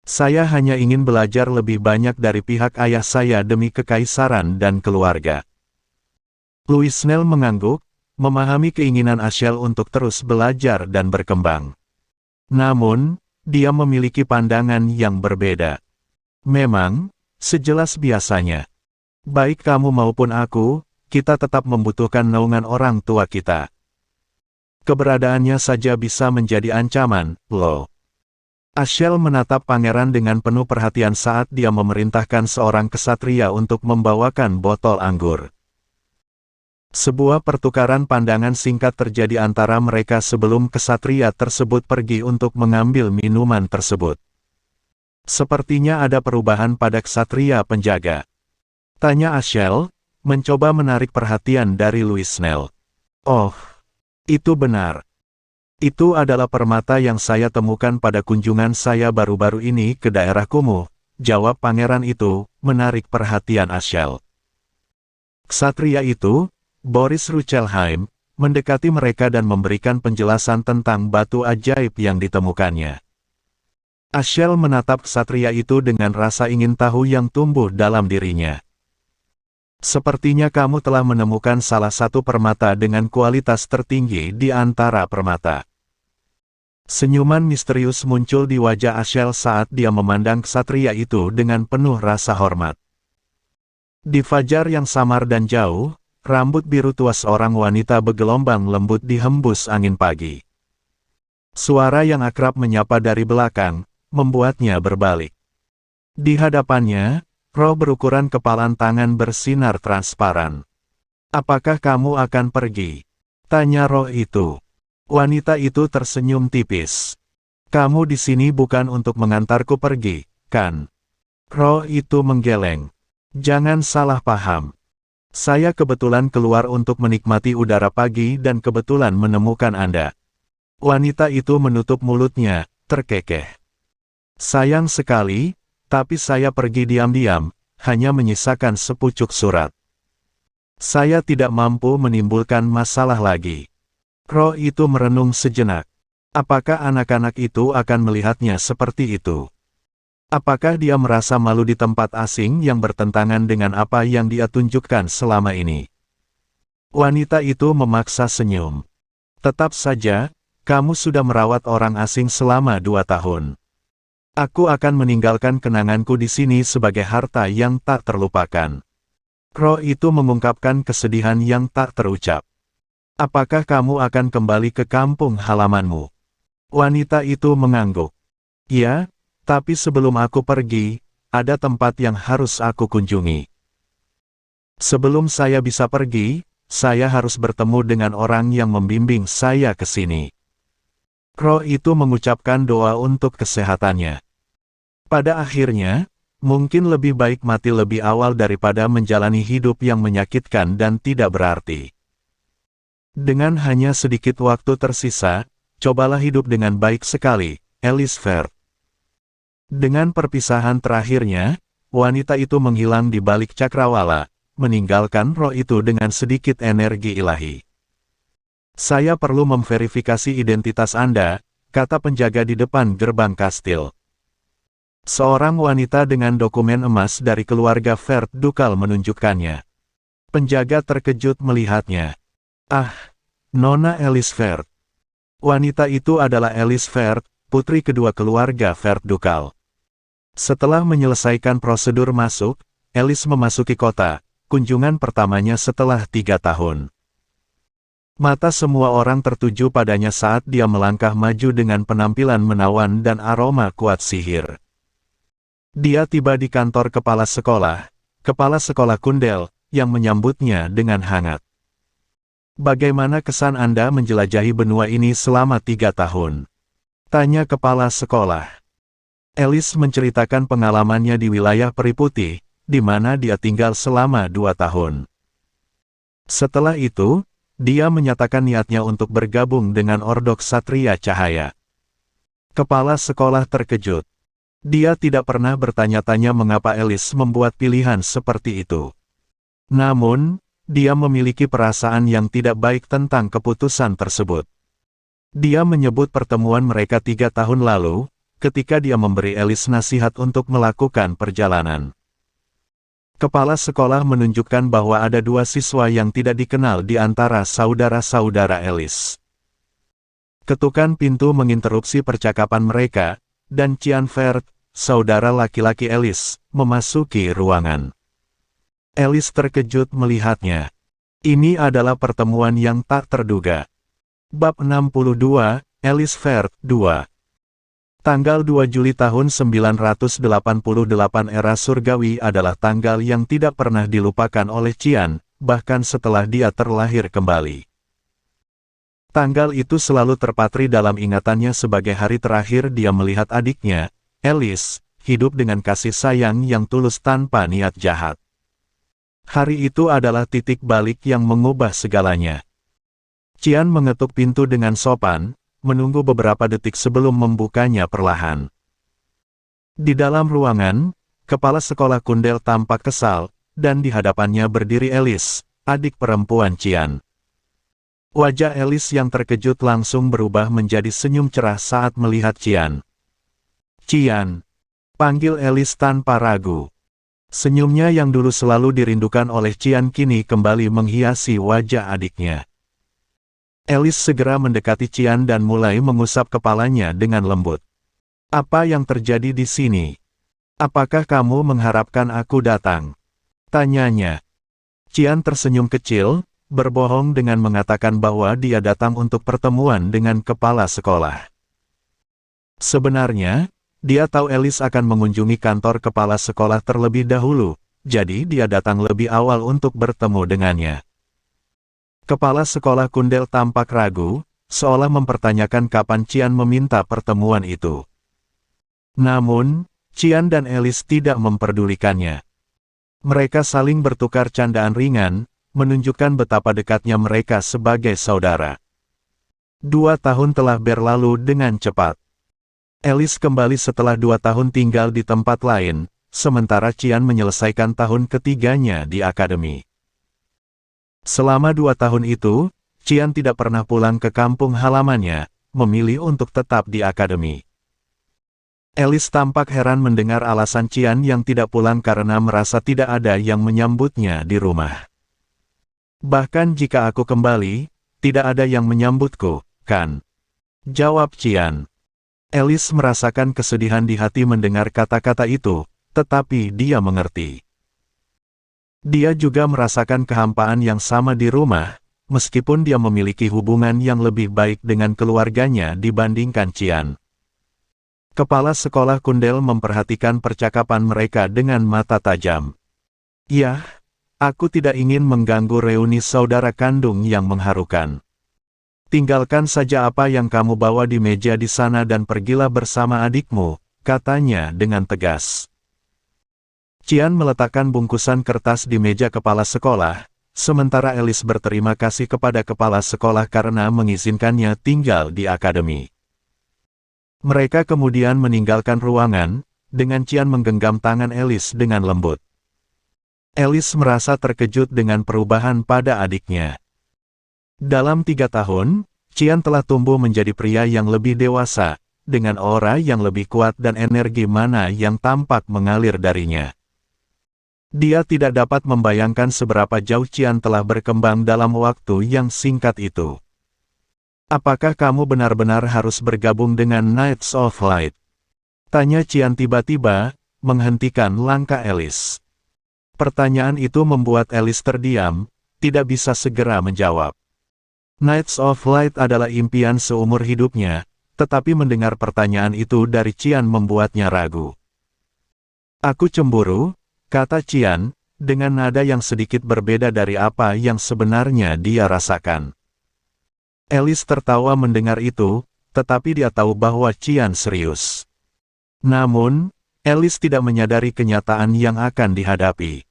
Saya hanya ingin belajar lebih banyak dari pihak ayah saya demi kekaisaran dan keluarga. Louis Snell mengangguk, memahami keinginan Ashel untuk terus belajar dan berkembang. Namun, dia memiliki pandangan yang berbeda. Memang, sejelas biasanya, baik kamu maupun aku, kita tetap membutuhkan naungan orang tua kita. Keberadaannya saja bisa menjadi ancaman, loh. Ashel menatap pangeran dengan penuh perhatian saat dia memerintahkan seorang kesatria untuk membawakan botol anggur. Sebuah pertukaran pandangan singkat terjadi antara mereka sebelum kesatria tersebut pergi untuk mengambil minuman tersebut. Sepertinya ada perubahan pada kesatria penjaga. Tanya Ashel, mencoba menarik perhatian dari Louis Snell. Oh, itu benar. Itu adalah permata yang saya temukan pada kunjungan saya baru-baru ini ke daerah kumuh, jawab pangeran itu, menarik perhatian Ashel. Ksatria itu, Boris Ruchelheim, mendekati mereka dan memberikan penjelasan tentang batu ajaib yang ditemukannya. Ashel menatap ksatria itu dengan rasa ingin tahu yang tumbuh dalam dirinya. Sepertinya kamu telah menemukan salah satu permata dengan kualitas tertinggi di antara permata. Senyuman misterius muncul di wajah Ashel saat dia memandang ksatria itu dengan penuh rasa hormat. Di fajar yang samar dan jauh, rambut biru tua seorang wanita bergelombang lembut dihembus angin pagi. Suara yang akrab menyapa dari belakang, membuatnya berbalik. Di hadapannya, roh berukuran kepalan tangan bersinar transparan. Apakah kamu akan pergi? Tanya roh itu. Wanita itu tersenyum tipis. Kamu di sini bukan untuk mengantarku pergi, kan? Roh itu menggeleng. Jangan salah paham. Saya kebetulan keluar untuk menikmati udara pagi dan kebetulan menemukan Anda. Wanita itu menutup mulutnya, terkekeh. Sayang sekali, tapi saya pergi diam-diam, hanya menyisakan sepucuk surat. Saya tidak mampu menimbulkan masalah lagi. Roh itu merenung sejenak. Apakah anak-anak itu akan melihatnya seperti itu? Apakah dia merasa malu di tempat asing yang bertentangan dengan apa yang dia tunjukkan selama ini? Wanita itu memaksa senyum. Tetap saja, kamu sudah merawat orang asing selama 2 tahun. Aku akan meninggalkan kenanganku di sini sebagai harta yang tak terlupakan. Roh itu mengungkapkan kesedihan yang tak terucap. Apakah kamu akan kembali ke kampung halamanmu? Wanita itu mengangguk. Ya, tapi sebelum aku pergi, ada tempat yang harus aku kunjungi. Sebelum saya bisa pergi, saya harus bertemu dengan orang yang membimbing saya ke sini. Roh itu mengucapkan doa untuk kesehatannya. Pada akhirnya, mungkin lebih baik mati lebih awal daripada menjalani hidup yang menyakitkan dan tidak berarti. Dengan hanya sedikit waktu tersisa, cobalah hidup dengan baik sekali, Alice Fair. Dengan perpisahan terakhirnya, wanita itu menghilang di balik cakrawala, meninggalkan roh itu dengan sedikit energi ilahi. Saya perlu memverifikasi identitas Anda, kata penjaga di depan gerbang kastil. Seorang wanita dengan dokumen emas dari keluarga Vert Dukal menunjukkannya. Penjaga terkejut melihatnya. Ah, Nona Alice Vert. Wanita itu adalah Alice Vert, putri kedua keluarga Vert Dukal. Setelah menyelesaikan prosedur masuk, Alice memasuki kota, kunjungan pertamanya setelah 3 tahun. Mata semua orang tertuju padanya saat dia melangkah maju dengan penampilan menawan dan aroma kuat sihir. Dia tiba di kantor kepala sekolah Kundel, yang menyambutnya dengan hangat. Bagaimana kesan Anda menjelajahi benua ini selama 3 tahun? Tanya kepala sekolah. Alice menceritakan pengalamannya di wilayah Peri Putih, di mana dia tinggal selama 2 tahun. Setelah itu, dia menyatakan niatnya untuk bergabung dengan Ordok Ksatria Cahaya. Kepala sekolah terkejut. Dia tidak pernah bertanya-tanya mengapa Alice membuat pilihan seperti itu. Namun, dia memiliki perasaan yang tidak baik tentang keputusan tersebut. Dia menyebut pertemuan mereka 3 tahun lalu, ketika dia memberi Alice nasihat untuk melakukan perjalanan. Kepala sekolah menunjukkan bahwa ada dua siswa yang tidak dikenal di antara saudara-saudara Alice. Ketukan pintu menginterupsi percakapan mereka, dan Cian Vert, saudara laki-laki Alice, memasuki ruangan. Alice terkejut melihatnya. Ini adalah pertemuan yang tak terduga. Bab 62, Alice Vert, 2. Tanggal 2 Juli tahun 988 era surgawi adalah tanggal yang tidak pernah dilupakan oleh Cian, bahkan setelah dia terlahir kembali. Tanggal itu selalu terpatri dalam ingatannya sebagai hari terakhir dia melihat adiknya, Alice, hidup dengan kasih sayang yang tulus tanpa niat jahat. Hari itu adalah titik balik yang mengubah segalanya. Cian mengetuk pintu dengan sopan, menunggu beberapa detik sebelum membukanya perlahan. Di dalam ruangan, kepala sekolah Kundel tampak kesal, dan di hadapannya berdiri Alice, adik perempuan Cian. Wajah Alice yang terkejut langsung berubah menjadi senyum cerah saat melihat Cian. "Cian," panggil Alice tanpa ragu. Senyumnya yang dulu selalu dirindukan oleh Cian kini kembali menghiasi wajah adiknya. Alice segera mendekati Cian dan mulai mengusap kepalanya dengan lembut. "Apa yang terjadi di sini? Apakah kamu mengharapkan aku datang?" tanyanya. Cian tersenyum kecil, berbohong dengan mengatakan bahwa dia datang untuk pertemuan dengan kepala sekolah. Sebenarnya, dia tahu Alice akan mengunjungi kantor kepala sekolah terlebih dahulu, jadi dia datang lebih awal untuk bertemu dengannya. Kepala sekolah Kundel tampak ragu, seolah mempertanyakan kapan Cian meminta pertemuan itu. Namun, Cian dan Alice tidak memperdulikannya. Mereka saling bertukar candaan ringan, menunjukkan betapa dekatnya mereka sebagai saudara. 2 tahun telah berlalu dengan cepat. Alice kembali setelah 2 tahun tinggal di tempat lain, sementara Cian menyelesaikan tahun ketiganya di akademi. Selama 2 tahun itu, Cian tidak pernah pulang ke kampung halamannya, memilih untuk tetap di akademi. Alice tampak heran mendengar alasan Cian yang tidak pulang karena merasa tidak ada yang menyambutnya di rumah. "Bahkan jika aku kembali, tidak ada yang menyambutku, kan?" jawab Cian. Alice merasakan kesedihan di hati mendengar kata-kata itu, tetapi dia mengerti. Dia juga merasakan kehampaan yang sama di rumah, meskipun dia memiliki hubungan yang lebih baik dengan keluarganya dibandingkan Cian. Kepala sekolah Kundel memperhatikan percakapan mereka dengan mata tajam. "Yah, aku tidak ingin mengganggu reuni saudara kandung yang mengharukan. Tinggalkan saja apa yang kamu bawa di meja di sana dan pergilah bersama adikmu," katanya dengan tegas. Cian meletakkan bungkusan kertas di meja kepala sekolah, sementara Alice berterima kasih kepada kepala sekolah karena mengizinkannya tinggal di akademi. Mereka kemudian meninggalkan ruangan, dengan Cian menggenggam tangan Alice dengan lembut. Alice merasa terkejut dengan perubahan pada adiknya. Dalam 3 tahun, Cian telah tumbuh menjadi pria yang lebih dewasa, dengan aura yang lebih kuat dan energi mana yang tampak mengalir darinya. Dia tidak dapat membayangkan seberapa jauh Cian telah berkembang dalam waktu yang singkat itu. "Apakah kamu benar-benar harus bergabung dengan Knights of Light?" tanya Cian tiba-tiba, menghentikan langkah Alice. Pertanyaan itu membuat Alice terdiam, tidak bisa segera menjawab. Knights of Light adalah impian seumur hidupnya, tetapi mendengar pertanyaan itu dari Cian membuatnya ragu. "Aku cemburu," kata Cian, dengan nada yang sedikit berbeda dari apa yang sebenarnya dia rasakan. Alice tertawa mendengar itu, tetapi dia tahu bahwa Cian serius. Namun, Alice tidak menyadari kenyataan yang akan dihadapi.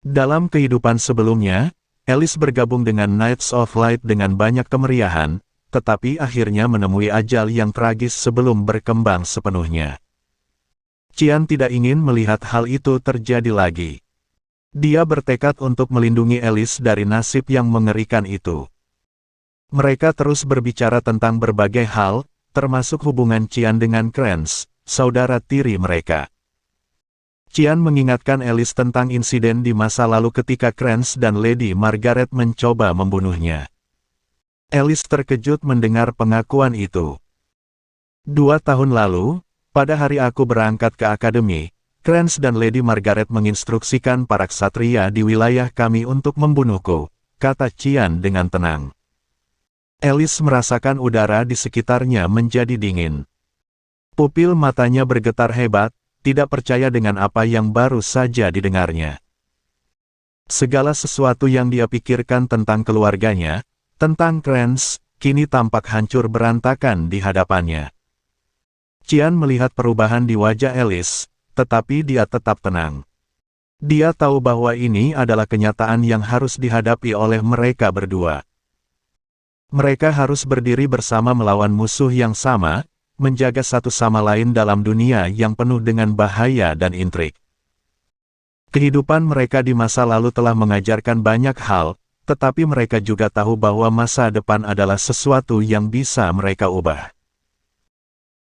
Dalam kehidupan sebelumnya, Alice bergabung dengan Knights of Light dengan banyak kemeriahan, tetapi akhirnya menemui ajal yang tragis sebelum berkembang sepenuhnya. Cian tidak ingin melihat hal itu terjadi lagi. Dia bertekad untuk melindungi Alice dari nasib yang mengerikan itu. Mereka terus berbicara tentang berbagai hal, termasuk hubungan Cian dengan Kranz, saudara tiri mereka. Qian mengingatkan Alice tentang insiden di masa lalu ketika Crance dan Lady Margaret mencoba membunuhnya. Alice terkejut mendengar pengakuan itu. 2 tahun lalu, pada hari aku berangkat ke akademi, Crance dan Lady Margaret menginstruksikan para ksatria di wilayah kami untuk membunuhku, kata Qian dengan tenang. Alice merasakan udara di sekitarnya menjadi dingin. Pupil matanya bergetar hebat, tidak percaya dengan apa yang baru saja didengarnya. Segala sesuatu yang dia pikirkan tentang keluarganya, tentang Crance, kini tampak hancur berantakan di hadapannya. Qian melihat perubahan di wajah Alice, tetapi dia tetap tenang. Dia tahu bahwa ini adalah kenyataan yang harus dihadapi oleh mereka berdua. Mereka harus berdiri bersama melawan musuh yang sama, menjaga satu sama lain dalam dunia yang penuh dengan bahaya dan intrik. Kehidupan mereka di masa lalu telah mengajarkan banyak hal, tetapi mereka juga tahu bahwa masa depan adalah sesuatu yang bisa mereka ubah.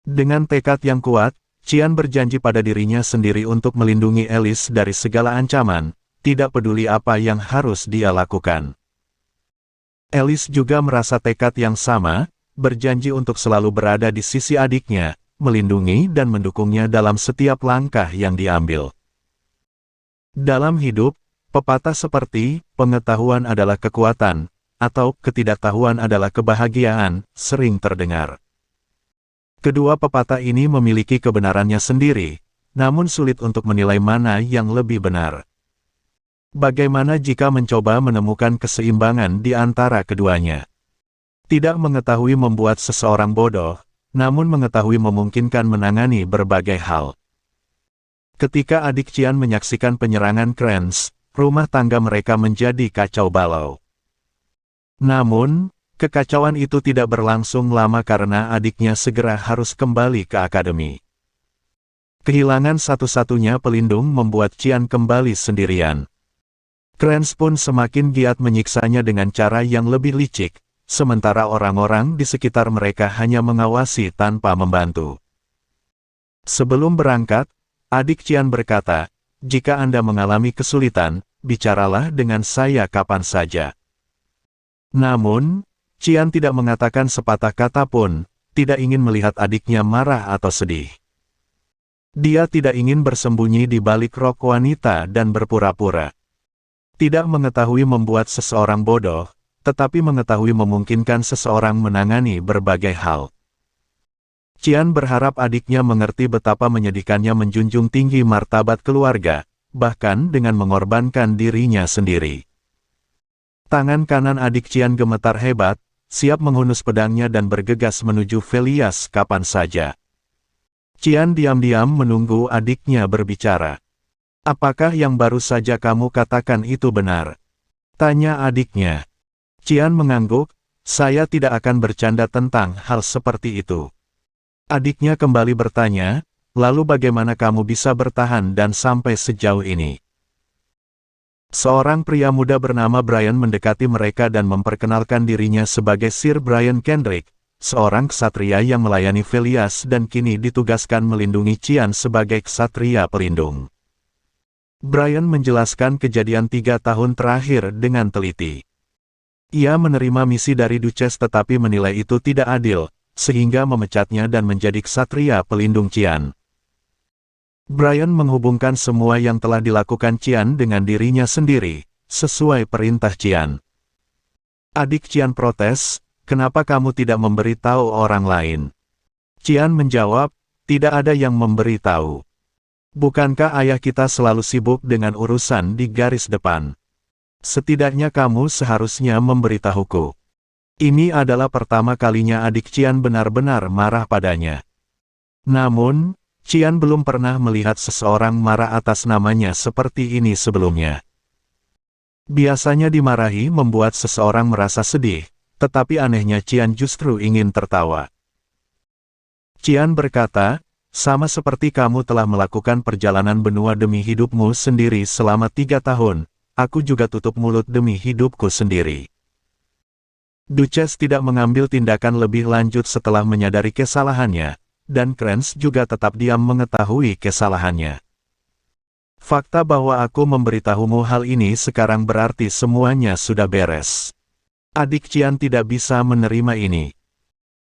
Dengan tekad yang kuat, Qian berjanji pada dirinya sendiri untuk melindungi Alice dari segala ancaman, tidak peduli apa yang harus dia lakukan. Alice juga merasa tekad yang sama, berjanji untuk selalu berada di sisi adiknya, melindungi dan mendukungnya dalam setiap langkah yang diambil. Dalam hidup, pepatah seperti, pengetahuan adalah kekuatan, atau ketidaktahuan adalah kebahagiaan, sering terdengar. Kedua pepatah ini memiliki kebenarannya sendiri, namun sulit untuk menilai mana yang lebih benar. Bagaimana jika mencoba menemukan keseimbangan di antara keduanya? Tidak mengetahui membuat seseorang bodoh, namun mengetahui memungkinkan menangani berbagai hal. Ketika adik Qian menyaksikan penyerangan Crance, rumah tangga mereka menjadi kacau balau. Namun, kekacauan itu tidak berlangsung lama karena adiknya segera harus kembali ke akademi. Kehilangan satu-satunya pelindung membuat Qian kembali sendirian. Crance pun semakin giat menyiksanya dengan cara yang lebih licik, sementara orang-orang di sekitar mereka hanya mengawasi tanpa membantu. Sebelum berangkat, adik Qian berkata, "Jika Anda mengalami kesulitan, bicaralah dengan saya kapan saja." Namun, Qian tidak mengatakan sepatah kata pun, tidak ingin melihat adiknya marah atau sedih. Dia tidak ingin bersembunyi di balik rok wanita dan berpura-pura. Tidak mengetahui membuat seseorang bodoh, tetapi mengetahui memungkinkan seseorang menangani berbagai hal. Qian berharap adiknya mengerti betapa menyedihkannya menjunjung tinggi martabat keluarga, bahkan dengan mengorbankan dirinya sendiri. Tangan kanan adik Qian gemetar hebat, siap menghunus pedangnya dan bergegas menuju Velias kapan saja. Qian diam-diam menunggu adiknya berbicara. "Apakah yang baru saja kamu katakan itu benar?" tanya adiknya. Qian mengangguk, "Saya tidak akan bercanda tentang hal seperti itu." Adiknya kembali bertanya, "Lalu bagaimana kamu bisa bertahan dan sampai sejauh ini?" Seorang pria muda bernama Brian mendekati mereka dan memperkenalkan dirinya sebagai Sir Brian Kendrick, seorang ksatria yang melayani Velias dan kini ditugaskan melindungi Qian sebagai ksatria pelindung. Brian menjelaskan kejadian 3 tahun terakhir dengan teliti. Ia menerima misi dari Duchess tetapi menilai itu tidak adil, sehingga memecatnya dan menjadi ksatria pelindung Qian. Brian menghubungkan semua yang telah dilakukan Qian dengan dirinya sendiri, sesuai perintah Qian. Adik Qian protes, "Kenapa kamu tidak memberitahu orang lain?" Qian menjawab, "Tidak ada yang memberitahu. Bukankah ayah kita selalu sibuk dengan urusan di garis depan? Setidaknya kamu seharusnya memberitahuku." Ini adalah pertama kalinya adik Qian benar-benar marah padanya. Namun, Qian belum pernah melihat seseorang marah atas namanya seperti ini sebelumnya. Biasanya dimarahi membuat seseorang merasa sedih, tetapi anehnya Qian justru ingin tertawa. Qian berkata, "Sama seperti kamu telah melakukan perjalanan benua demi hidupmu sendiri selama 3 tahun, aku juga tutup mulut demi hidupku sendiri." Duchess tidak mengambil tindakan lebih lanjut setelah menyadari kesalahannya, dan Crance juga tetap diam mengetahui kesalahannya. Fakta bahwa aku memberitahumu hal ini sekarang berarti semuanya sudah beres. Adik Qian tidak bisa menerima ini.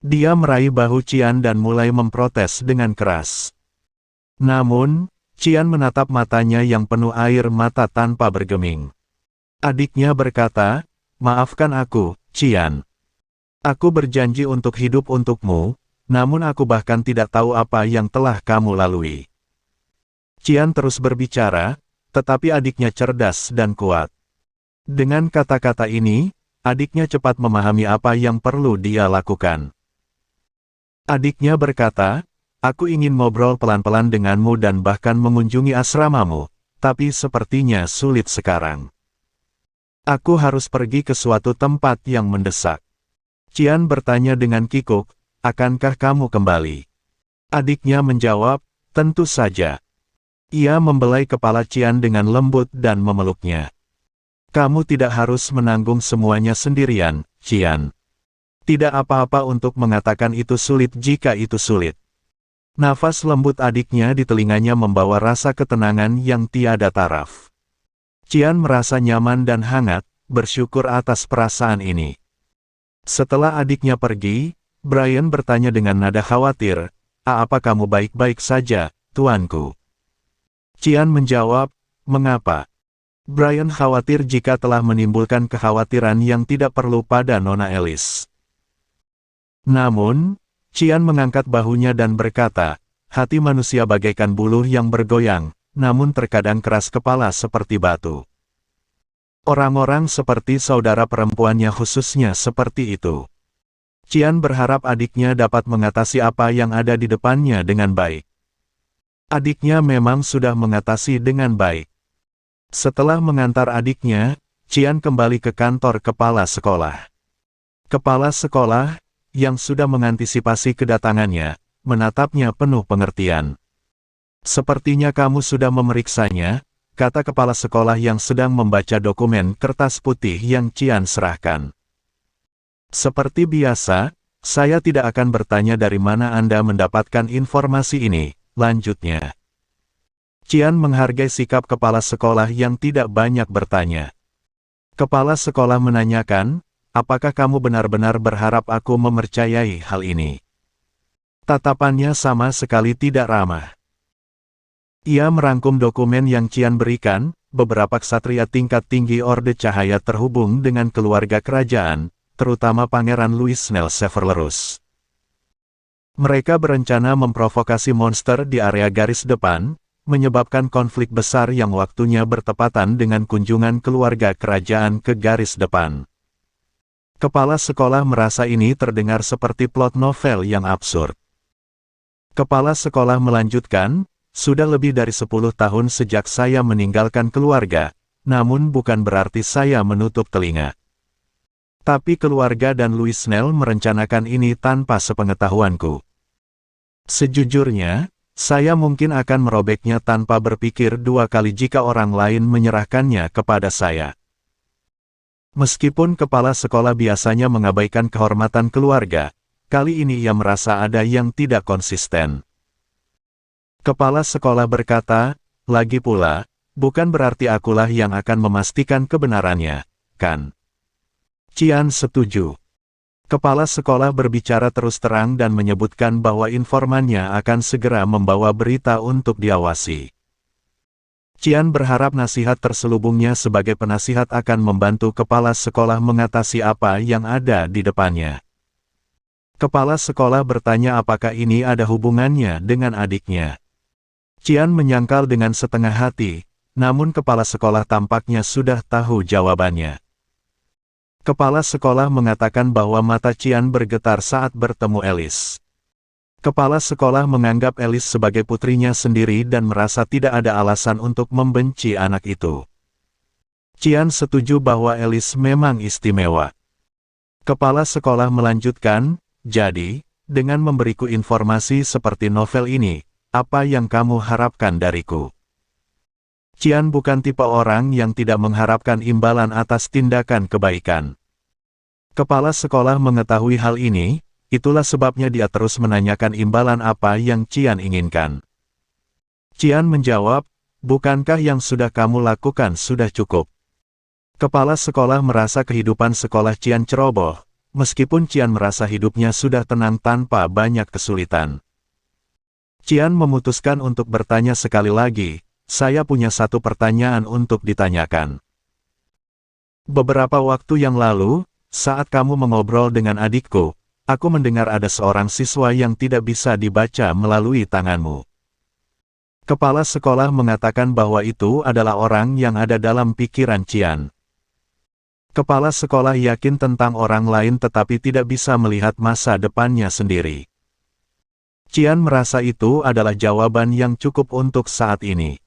Dia meraih bahu Qian dan mulai memprotes dengan keras. Namun, Qian menatap matanya yang penuh air mata tanpa bergeming. Adiknya berkata, "Maafkan aku, Qian. Aku berjanji untuk hidup untukmu, namun aku bahkan tidak tahu apa yang telah kamu lalui." Qian terus berbicara, tetapi adiknya cerdas dan kuat. Dengan kata-kata ini, adiknya cepat memahami apa yang perlu dia lakukan. Adiknya berkata, "Aku ingin ngobrol pelan-pelan denganmu dan bahkan mengunjungi asramamu, tapi sepertinya sulit sekarang. Aku harus pergi ke suatu tempat yang mendesak." Qian bertanya dengan kikuk, "Akankah kamu kembali?" Adiknya menjawab, "Tentu saja." Ia membelai kepala Qian dengan lembut dan memeluknya. "Kamu tidak harus menanggung semuanya sendirian, Qian. Tidak apa-apa untuk mengatakan itu sulit jika itu sulit." Nafas lembut adiknya di telinganya membawa rasa ketenangan yang tiada taraf. Qian merasa nyaman dan hangat, bersyukur atas perasaan ini. Setelah adiknya pergi, Brian bertanya dengan nada khawatir, apa kamu baik-baik saja, tuanku?" Qian menjawab, "Mengapa?" Brian khawatir jika telah menimbulkan kekhawatiran yang tidak perlu pada Nona Alice. Namun, Qian mengangkat bahunya dan berkata, "Hati manusia bagaikan buluh yang bergoyang, namun terkadang keras kepala seperti batu. Orang-orang seperti saudara perempuannya khususnya seperti itu." Qian berharap adiknya dapat mengatasi apa yang ada di depannya dengan baik. Adiknya memang sudah mengatasi dengan baik. Setelah mengantar adiknya, Qian kembali ke kantor kepala sekolah. Kepala sekolah, yang sudah mengantisipasi kedatangannya, menatapnya penuh pengertian. "Sepertinya kamu sudah memeriksanya," kata kepala sekolah yang sedang membaca dokumen kertas putih yang Qian serahkan. "Seperti biasa, saya tidak akan bertanya dari mana Anda mendapatkan informasi ini," lanjutnya. Qian menghargai sikap kepala sekolah yang tidak banyak bertanya. Kepala sekolah menanyakan, "Apakah kamu benar-benar berharap aku mempercayai hal ini?" Tatapannya sama sekali tidak ramah. Ia merangkum dokumen yang Qian berikan, beberapa ksatria tingkat tinggi Orde Cahaya terhubung dengan keluarga kerajaan, terutama Pangeran Louis Snell Severus. Mereka berencana memprovokasi monster di area garis depan, menyebabkan konflik besar yang waktunya bertepatan dengan kunjungan keluarga kerajaan ke garis depan. Kepala sekolah merasa ini terdengar seperti plot novel yang absurd. Kepala sekolah melanjutkan, "Sudah lebih dari 10 tahun sejak saya meninggalkan keluarga, namun bukan berarti saya menutup telinga. Tapi keluarga dan Louis Snell merencanakan ini tanpa sepengetahuanku. Sejujurnya, saya mungkin akan merobeknya tanpa berpikir dua kali jika orang lain menyerahkannya kepada saya." Meskipun kepala sekolah biasanya mengabaikan kehormatan keluarga, kali ini ia merasa ada yang tidak konsisten. Kepala sekolah berkata, "Lagi pula, bukan berarti akulah yang akan memastikan kebenarannya, kan?" Qian setuju. Kepala sekolah berbicara terus terang dan menyebutkan bahwa informannya akan segera membawa berita untuk diawasi. Qian berharap nasihat terselubungnya sebagai penasihat akan membantu kepala sekolah mengatasi apa yang ada di depannya. Kepala sekolah bertanya apakah ini ada hubungannya dengan adiknya. Qian menyangkal dengan setengah hati, namun kepala sekolah tampaknya sudah tahu jawabannya. Kepala sekolah mengatakan bahwa mata Qian bergetar saat bertemu Alice. Kepala sekolah menganggap Alice sebagai putrinya sendiri dan merasa tidak ada alasan untuk membenci anak itu. Qian setuju bahwa Alice memang istimewa. Kepala sekolah melanjutkan, "Jadi, dengan memberiku informasi seperti novel ini, apa yang kamu harapkan dariku?" Qian bukan tipe orang yang tidak mengharapkan imbalan atas tindakan kebaikan. Kepala sekolah mengetahui hal ini, itulah sebabnya dia terus menanyakan imbalan apa yang Qian inginkan. Qian menjawab, bukankah yang sudah kamu lakukan sudah cukup? Kepala sekolah merasa kehidupan sekolah Qian ceroboh, meskipun Qian merasa hidupnya sudah tenang tanpa banyak kesulitan. Qian memutuskan untuk bertanya sekali lagi, saya punya satu pertanyaan untuk ditanyakan. Beberapa waktu yang lalu, saat kamu mengobrol dengan adikku, aku mendengar ada seorang siswa yang tidak bisa dibaca melalui tanganmu. Kepala sekolah mengatakan bahwa itu adalah orang yang ada dalam pikiran Qian. Kepala sekolah yakin tentang orang lain tetapi tidak bisa melihat masa depannya sendiri. Qian merasa itu adalah jawaban yang cukup untuk saat ini.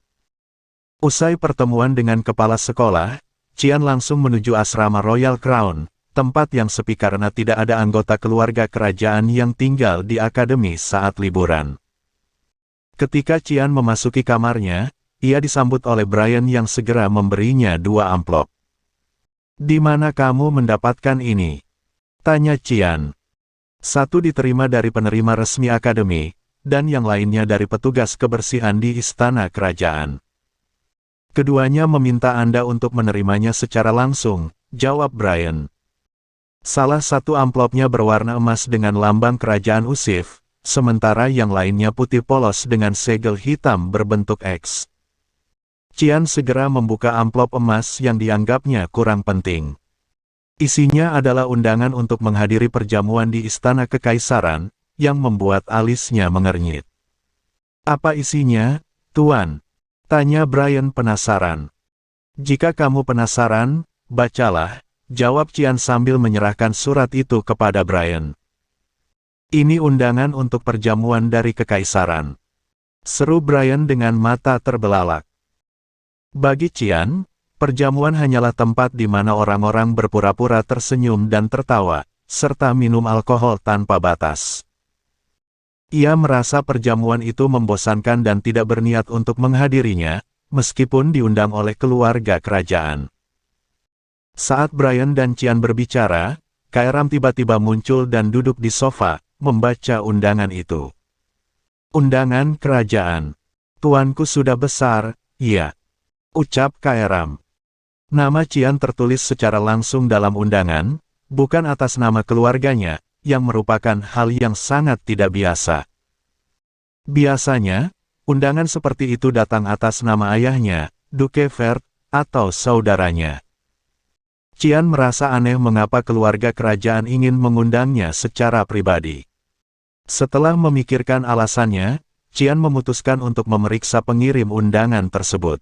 Usai pertemuan dengan kepala sekolah, Qian langsung menuju asrama Royal Crown, tempat yang sepi karena tidak ada anggota keluarga kerajaan yang tinggal di akademi saat liburan. Ketika Qian memasuki kamarnya, ia disambut oleh Brian yang segera memberinya 2 amplop. Di mana kamu mendapatkan ini? Tanya Qian. Satu diterima dari penerima resmi akademi, dan yang lainnya dari petugas kebersihan di istana kerajaan. Keduanya meminta Anda untuk menerimanya secara langsung, jawab Brian. Salah satu amplopnya berwarna emas dengan lambang kerajaan Usif, sementara yang lainnya putih polos dengan segel hitam berbentuk X. Qian segera membuka amplop emas yang dianggapnya kurang penting. Isinya adalah undangan untuk menghadiri perjamuan di Istana Kekaisaran, yang membuat alisnya mengernyit. Apa isinya, Tuan? Tanya Brian penasaran. Jika kamu penasaran, bacalah, jawab Qian sambil menyerahkan surat itu kepada Brian. Ini undangan untuk perjamuan dari Kekaisaran. Seru Brian dengan mata terbelalak. Bagi Qian, perjamuan hanyalah tempat di mana orang-orang berpura-pura tersenyum dan tertawa, serta minum alkohol tanpa batas. Ia merasa perjamuan itu membosankan dan tidak berniat untuk menghadirinya, meskipun diundang oleh keluarga kerajaan. Saat Brian dan Qian berbicara, Kairam tiba-tiba muncul dan duduk di sofa, membaca undangan itu. Undangan kerajaan. Tuanku sudah besar, iya. Ucap Kairam. Nama Qian tertulis secara langsung dalam undangan, bukan atas nama keluarganya, yang merupakan hal yang sangat tidak biasa. Biasanya, undangan seperti itu datang atas nama ayahnya, Duke Vert, atau saudaranya. Qian merasa aneh mengapa keluarga kerajaan ingin mengundangnya secara pribadi. Setelah memikirkan alasannya, Qian memutuskan untuk memeriksa pengirim undangan tersebut.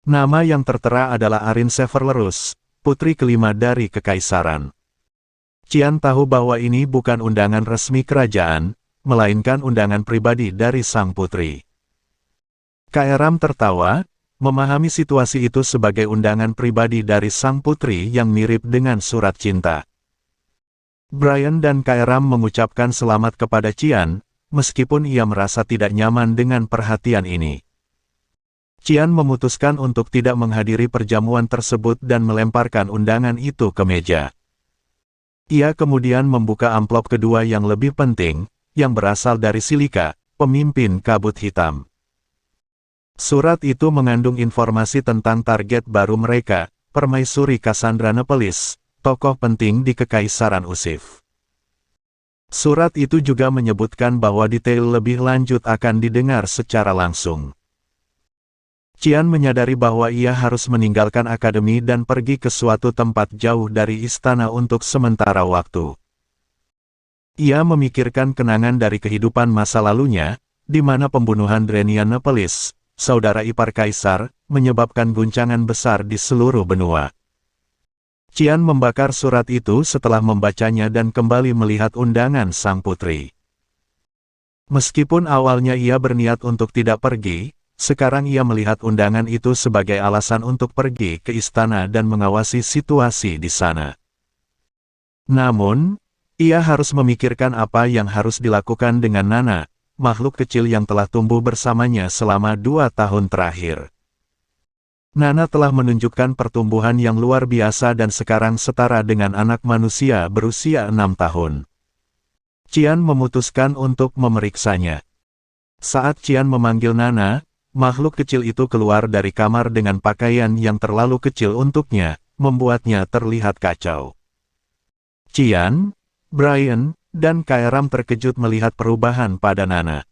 Nama yang tertera adalah Arin Severlerus, putri kelima dari Kekaisaran. Qian tahu bahwa ini bukan undangan resmi kerajaan, melainkan undangan pribadi dari sang putri. Kairam tertawa, memahami situasi itu sebagai undangan pribadi dari sang putri yang mirip dengan surat cinta. Brian dan Kairam mengucapkan selamat kepada Qian, meskipun ia merasa tidak nyaman dengan perhatian ini. Qian memutuskan untuk tidak menghadiri perjamuan tersebut dan melemparkan undangan itu ke meja. Ia kemudian membuka amplop kedua yang lebih penting, yang berasal dari Silika, pemimpin kabut hitam. Surat itu mengandung informasi tentang target baru mereka, Permaisuri Cassandra Nepelis, tokoh penting di Kekaisaran Usif. Surat itu juga menyebutkan bahwa detail lebih lanjut akan didengar secara langsung. Qian menyadari bahwa ia harus meninggalkan akademi dan pergi ke suatu tempat jauh dari istana untuk sementara waktu. Ia memikirkan kenangan dari kehidupan masa lalunya, di mana pembunuhan Drenian Nepelis, saudara ipar kaisar, menyebabkan guncangan besar di seluruh benua. Qian membakar surat itu setelah membacanya dan kembali melihat undangan sang putri. Meskipun awalnya ia berniat untuk tidak pergi, sekarang ia melihat undangan itu sebagai alasan untuk pergi ke istana dan mengawasi situasi di sana. Namun, ia harus memikirkan apa yang harus dilakukan dengan Nana, makhluk kecil yang telah tumbuh bersamanya selama 2 tahun terakhir. Nana telah menunjukkan pertumbuhan yang luar biasa dan sekarang setara dengan anak manusia berusia 6 tahun. Qian memutuskan untuk memeriksanya. Saat Qian memanggil Nana, makhluk kecil itu keluar dari kamar dengan pakaian yang terlalu kecil untuknya, membuatnya terlihat kacau. Qian, Brian, dan Kairam terkejut melihat perubahan pada Nana.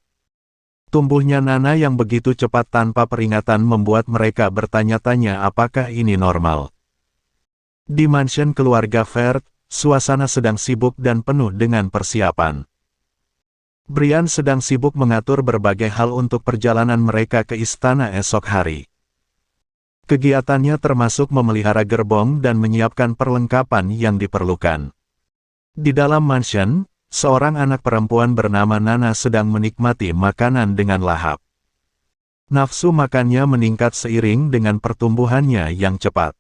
Tumbuhnya Nana yang begitu cepat tanpa peringatan membuat mereka bertanya-tanya apakah ini normal. Di mansion keluarga Vert, suasana sedang sibuk dan penuh dengan persiapan. Brian sedang sibuk mengatur berbagai hal untuk perjalanan mereka ke istana esok hari. Kegiatannya termasuk memelihara gerbong dan menyiapkan perlengkapan yang diperlukan. Di dalam mansion, seorang anak perempuan bernama Nana sedang menikmati makanan dengan lahap. Nafsu makannya meningkat seiring dengan pertumbuhannya yang cepat.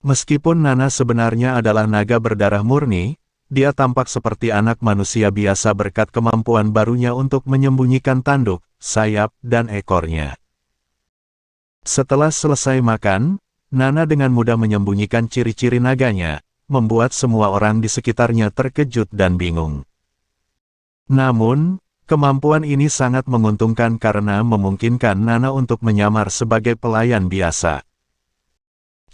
Meskipun Nana sebenarnya adalah naga berdarah murni, dia tampak seperti anak manusia biasa berkat kemampuan barunya untuk menyembunyikan tanduk, sayap, dan ekornya. Setelah selesai makan, Nana dengan mudah menyembunyikan ciri-ciri naganya, membuat semua orang di sekitarnya terkejut dan bingung. Namun, kemampuan ini sangat menguntungkan karena memungkinkan Nana untuk menyamar sebagai pelayan biasa.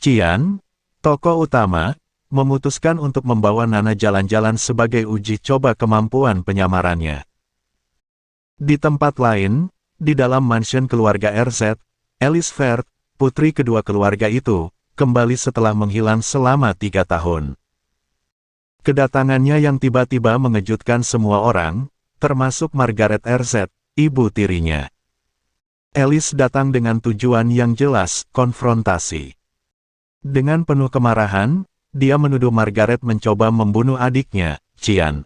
Qian, tokoh utama, memutuskan untuk membawa Nana jalan-jalan sebagai uji coba kemampuan penyamarannya. Di tempat lain, di dalam mansion keluarga RZ, Alice Vert, putri kedua keluarga itu, kembali setelah menghilang selama 3 tahun. Kedatangannya yang tiba-tiba mengejutkan semua orang, termasuk Margaret RZ, ibu tirinya. Alice datang dengan tujuan yang jelas, konfrontasi. Dengan penuh kemarahan, dia menuduh Margaret mencoba membunuh adiknya, Qian.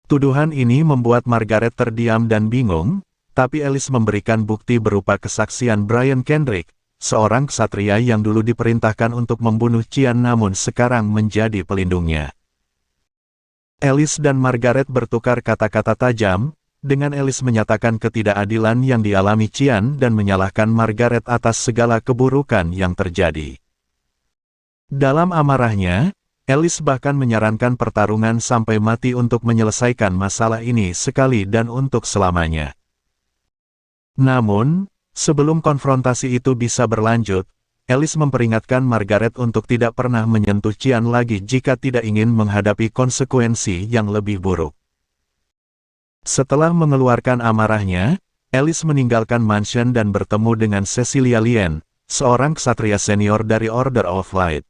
Tuduhan ini membuat Margaret terdiam dan bingung, tapi Alice memberikan bukti berupa kesaksian Brian Kendrick, seorang ksatria yang dulu diperintahkan untuk membunuh Qian namun sekarang menjadi pelindungnya. Alice dan Margaret bertukar kata-kata tajam, dengan Alice menyatakan ketidakadilan yang dialami Qian dan menyalahkan Margaret atas segala keburukan yang terjadi. Dalam amarahnya, Alice bahkan menyarankan pertarungan sampai mati untuk menyelesaikan masalah ini sekali dan untuk selamanya. Namun, sebelum konfrontasi itu bisa berlanjut, Alice memperingatkan Margaret untuk tidak pernah menyentuh Qian lagi jika tidak ingin menghadapi konsekuensi yang lebih buruk. Setelah mengeluarkan amarahnya, Alice meninggalkan mansion dan bertemu dengan Cecilia Lien, seorang ksatria senior dari Order of Light.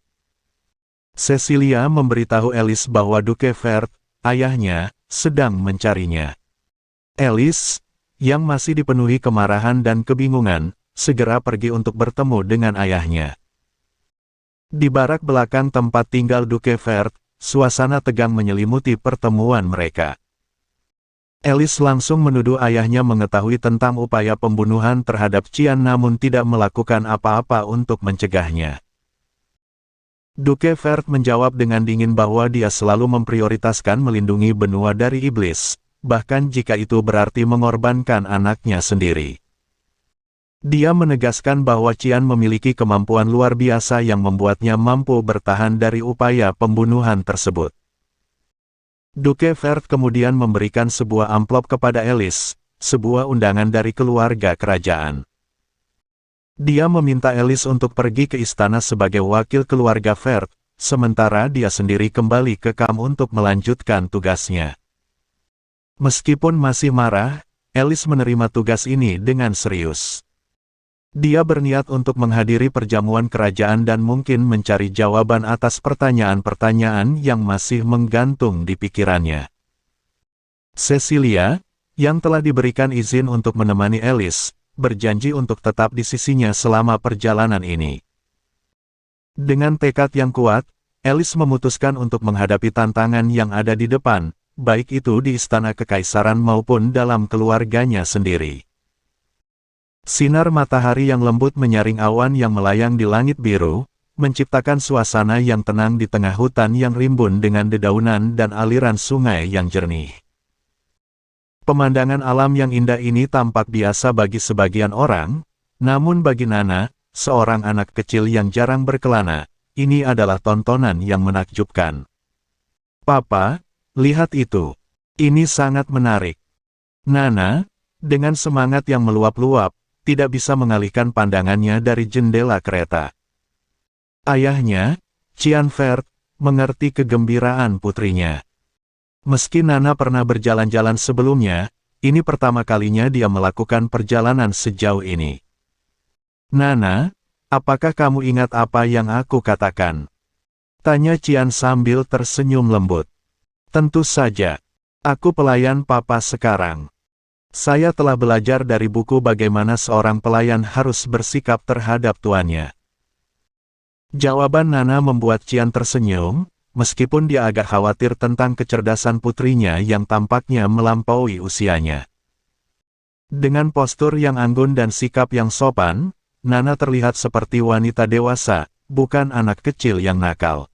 Cecilia memberitahu Alice bahwa Duke Vert, ayahnya, sedang mencarinya. Alice, yang masih dipenuhi kemarahan dan kebingungan, segera pergi untuk bertemu dengan ayahnya. Di barak belakang tempat tinggal Duke Vert, suasana tegang menyelimuti pertemuan mereka. Alice langsung menuduh ayahnya mengetahui tentang upaya pembunuhan terhadap Qian namun tidak melakukan apa-apa untuk mencegahnya. Duke Vert menjawab dengan dingin bahwa dia selalu memprioritaskan melindungi benua dari iblis, bahkan jika itu berarti mengorbankan anaknya sendiri. Dia menegaskan bahwa Qian memiliki kemampuan luar biasa yang membuatnya mampu bertahan dari upaya pembunuhan tersebut. Duke Vert kemudian memberikan sebuah amplop kepada Alice, sebuah undangan dari keluarga kerajaan. Dia meminta Alice untuk pergi ke istana sebagai wakil keluarga Vert, sementara dia sendiri kembali ke kamp untuk melanjutkan tugasnya. Meskipun masih marah, Alice menerima tugas ini dengan serius. Dia berniat untuk menghadiri perjamuan kerajaan dan mungkin mencari jawaban atas pertanyaan-pertanyaan yang masih menggantung di pikirannya. Cecilia, yang telah diberikan izin untuk menemani Alice, berjanji untuk tetap di sisinya selama perjalanan ini. Dengan tekad yang kuat, Alice memutuskan untuk menghadapi tantangan yang ada di depan, baik itu di istana kekaisaran maupun dalam keluarganya sendiri. Sinar matahari yang lembut menyaring awan yang melayang di langit biru, menciptakan suasana yang tenang di tengah hutan yang rimbun dengan dedaunan dan aliran sungai yang jernih. Pemandangan alam yang indah ini tampak biasa bagi sebagian orang, namun bagi Nana, seorang anak kecil yang jarang berkelana, ini adalah tontonan yang menakjubkan. "Papa, lihat itu. Ini sangat menarik." Nana, Dengan semangat yang meluap-luap, tidak bisa mengalihkan pandangannya dari jendela kereta. Ayahnya, Qian Fert, mengerti kegembiraan putrinya. Meski Nana pernah berjalan-jalan sebelumnya, ini pertama kalinya dia melakukan perjalanan sejauh ini. Nana, apakah kamu ingat apa yang aku katakan? Tanya Qian sambil tersenyum lembut. Tentu saja. Aku pelayan papa sekarang. Saya telah belajar dari buku bagaimana seorang pelayan harus bersikap terhadap tuannya. Jawaban Nana membuat Qian tersenyum, meskipun dia agak khawatir tentang kecerdasan putrinya yang tampaknya melampaui usianya. Dengan postur yang anggun dan sikap yang sopan, Nana terlihat seperti wanita dewasa, bukan anak kecil yang nakal.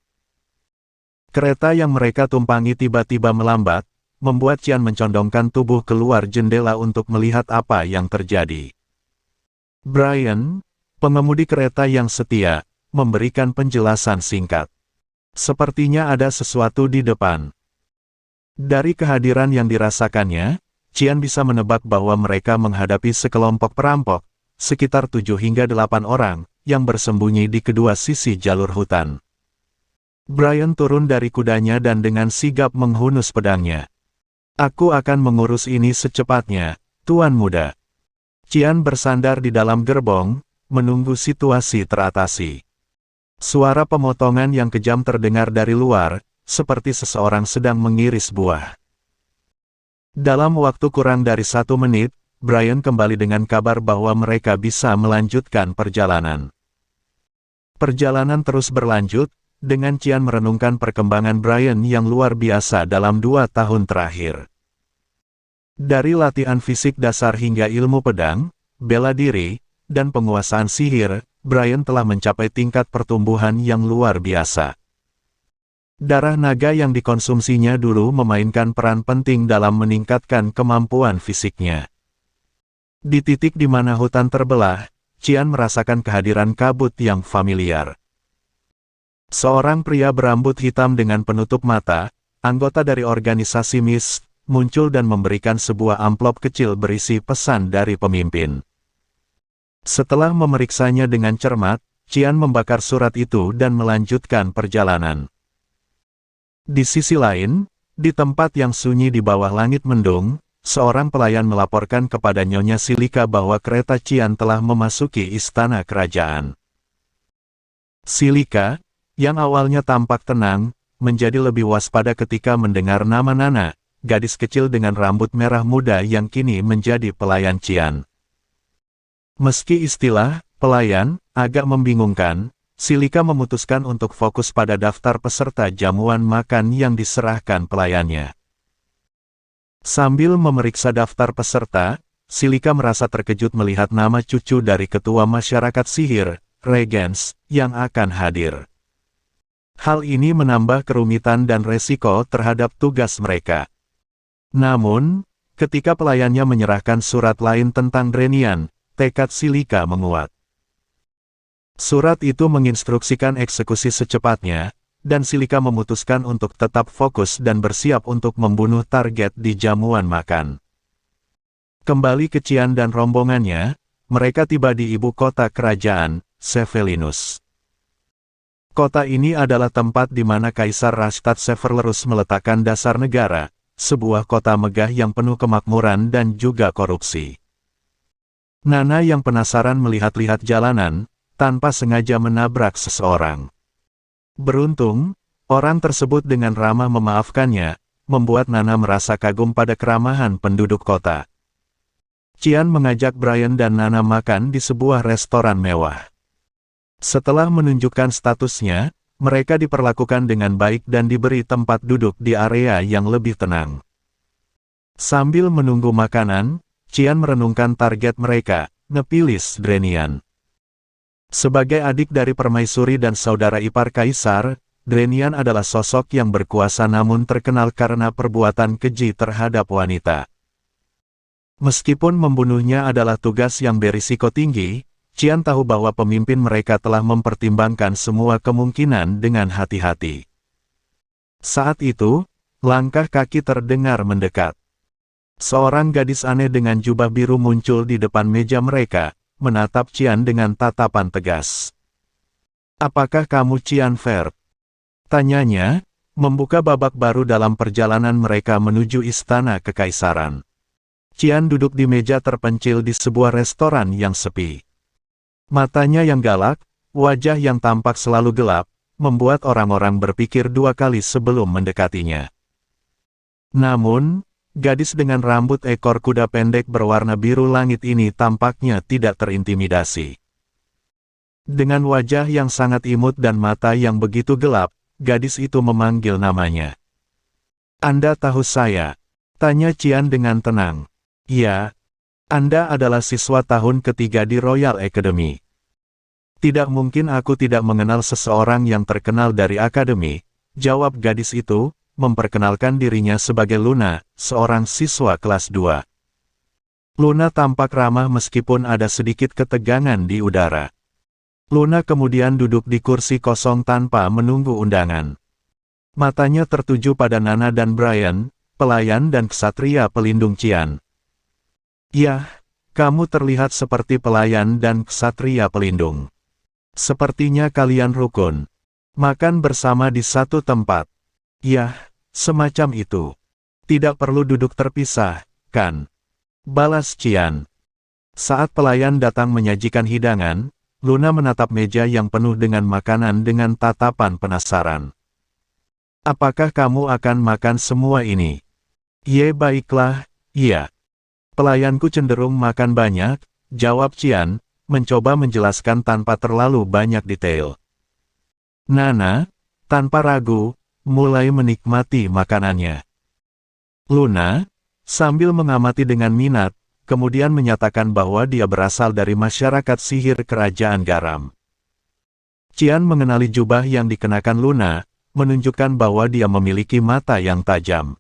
Kereta yang mereka tumpangi tiba-tiba melambat, membuat Qian mencondongkan tubuh keluar jendela untuk melihat apa yang terjadi. Brian, pengemudi kereta yang setia, memberikan penjelasan singkat. Sepertinya ada sesuatu di depan. Dari kehadiran yang dirasakannya, Qian bisa menebak bahwa mereka menghadapi sekelompok perampok, sekitar 7 hingga 8 orang, yang bersembunyi di kedua sisi jalur hutan. Brian turun dari kudanya dan dengan sigap menghunus pedangnya. Aku akan mengurus ini secepatnya, Tuan Muda. Qian bersandar di dalam gerbong, menunggu situasi teratasi. Suara pemotongan yang kejam terdengar dari luar, seperti seseorang sedang mengiris buah. Dalam waktu kurang dari 1 menit, Brian kembali dengan kabar bahwa mereka bisa melanjutkan perjalanan. Perjalanan terus berlanjut, dengan Qian merenungkan perkembangan Brian yang luar biasa dalam 2 tahun terakhir. Dari latihan fisik dasar hingga ilmu pedang, bela diri, dan penguasaan sihir, Brian telah mencapai tingkat pertumbuhan yang luar biasa. Darah naga yang dikonsumsinya dulu memainkan peran penting dalam meningkatkan kemampuan fisiknya. Di titik di mana hutan terbelah, Qian merasakan kehadiran kabut yang familiar. Seorang pria berambut hitam dengan penutup mata, anggota dari organisasi Mist, muncul dan memberikan sebuah amplop kecil berisi pesan dari pemimpin. Setelah memeriksanya dengan cermat, Qian membakar surat itu dan melanjutkan perjalanan. Di sisi lain, di tempat yang sunyi di bawah langit mendung, seorang pelayan melaporkan kepada Nyonya Silika bahwa kereta Qian telah memasuki istana kerajaan. Silika, yang awalnya tampak tenang, menjadi lebih waspada ketika mendengar nama Nana, gadis kecil dengan rambut merah muda yang kini menjadi pelayan Qian. Meski istilah pelayan agak membingungkan, Silika memutuskan untuk fokus pada daftar peserta jamuan makan yang diserahkan pelayannya. Sambil memeriksa daftar peserta, Silika merasa terkejut melihat nama cucu dari ketua masyarakat sihir, Regens, yang akan hadir. Hal ini menambah kerumitan dan resiko terhadap tugas mereka. Namun, ketika pelayannya menyerahkan surat lain tentang Drenian, tekad Silika menguat. Surat itu menginstruksikan eksekusi secepatnya, dan Silika memutuskan untuk tetap fokus dan bersiap untuk membunuh target di jamuan makan. Kembali ke Qian dan rombongannya, mereka tiba di ibu kota kerajaan, Sevelinus. Kota ini adalah tempat di mana Kaisar Rastat Severlerus meletakkan dasar negara, sebuah kota megah yang penuh kemakmuran dan juga korupsi. Nana yang penasaran melihat-lihat jalanan, tanpa sengaja menabrak seseorang. Beruntung, orang tersebut dengan ramah memaafkannya, membuat Nana merasa kagum pada keramahan penduduk kota. Qian mengajak Brian dan Nana makan di sebuah restoran mewah. Setelah menunjukkan statusnya, mereka diperlakukan dengan baik dan diberi tempat duduk di area yang lebih tenang. Sambil menunggu makanan, Qian merenungkan target mereka, Nepilis Drenian. Sebagai adik dari permaisuri dan saudara ipar kaisar, Drenian adalah sosok yang berkuasa namun terkenal karena perbuatan keji terhadap wanita. Meskipun membunuhnya adalah tugas yang berisiko tinggi, Qian tahu bahwa pemimpin mereka telah mempertimbangkan semua kemungkinan dengan hati-hati. Saat itu, langkah kaki terdengar mendekat. Seorang gadis aneh dengan jubah biru muncul di depan meja mereka, menatap Qian dengan tatapan tegas. "Apakah kamu Qian Ver?" tanyanya, membuka babak baru dalam perjalanan mereka menuju istana kekaisaran. Qian duduk di meja terpencil di sebuah restoran yang sepi. Matanya yang galak, wajah yang tampak selalu gelap, membuat orang-orang berpikir dua kali sebelum mendekatinya. Namun, gadis dengan rambut ekor kuda pendek berwarna biru langit ini tampaknya tidak terintimidasi. Dengan wajah yang sangat imut dan mata yang begitu gelap, gadis itu memanggil namanya. "Anda tahu saya?" tanya Qian dengan tenang. "Ya, Anda adalah siswa tahun ketiga di Royal Academy." "Tidak mungkin aku tidak mengenal seseorang yang terkenal dari akademi," jawab gadis itu, memperkenalkan dirinya sebagai Luna, seorang siswa kelas 2. Luna tampak ramah meskipun ada sedikit ketegangan di udara. Luna kemudian duduk di kursi kosong tanpa menunggu undangan. Matanya tertuju pada Nana dan Brian, pelayan dan ksatria pelindung Qian. "Yah, kamu terlihat seperti pelayan dan ksatria pelindung. Sepertinya kalian rukun. Makan bersama di satu tempat." "Yah, semacam itu. Tidak perlu duduk terpisah, kan?" balas Qian. Saat pelayan datang menyajikan hidangan, Luna menatap meja yang penuh dengan makanan dengan tatapan penasaran. "Apakah kamu akan makan semua ini?" "Ye, baiklah, iya. Pelayanku cenderung makan banyak," jawab Qian, mencoba menjelaskan tanpa terlalu banyak detail. Nana, tanpa ragu, mulai menikmati makanannya. Luna, sambil mengamati dengan minat, kemudian menyatakan bahwa dia berasal dari masyarakat sihir kerajaan garam. Qian mengenali jubah yang dikenakan Luna, menunjukkan bahwa dia memiliki mata yang tajam.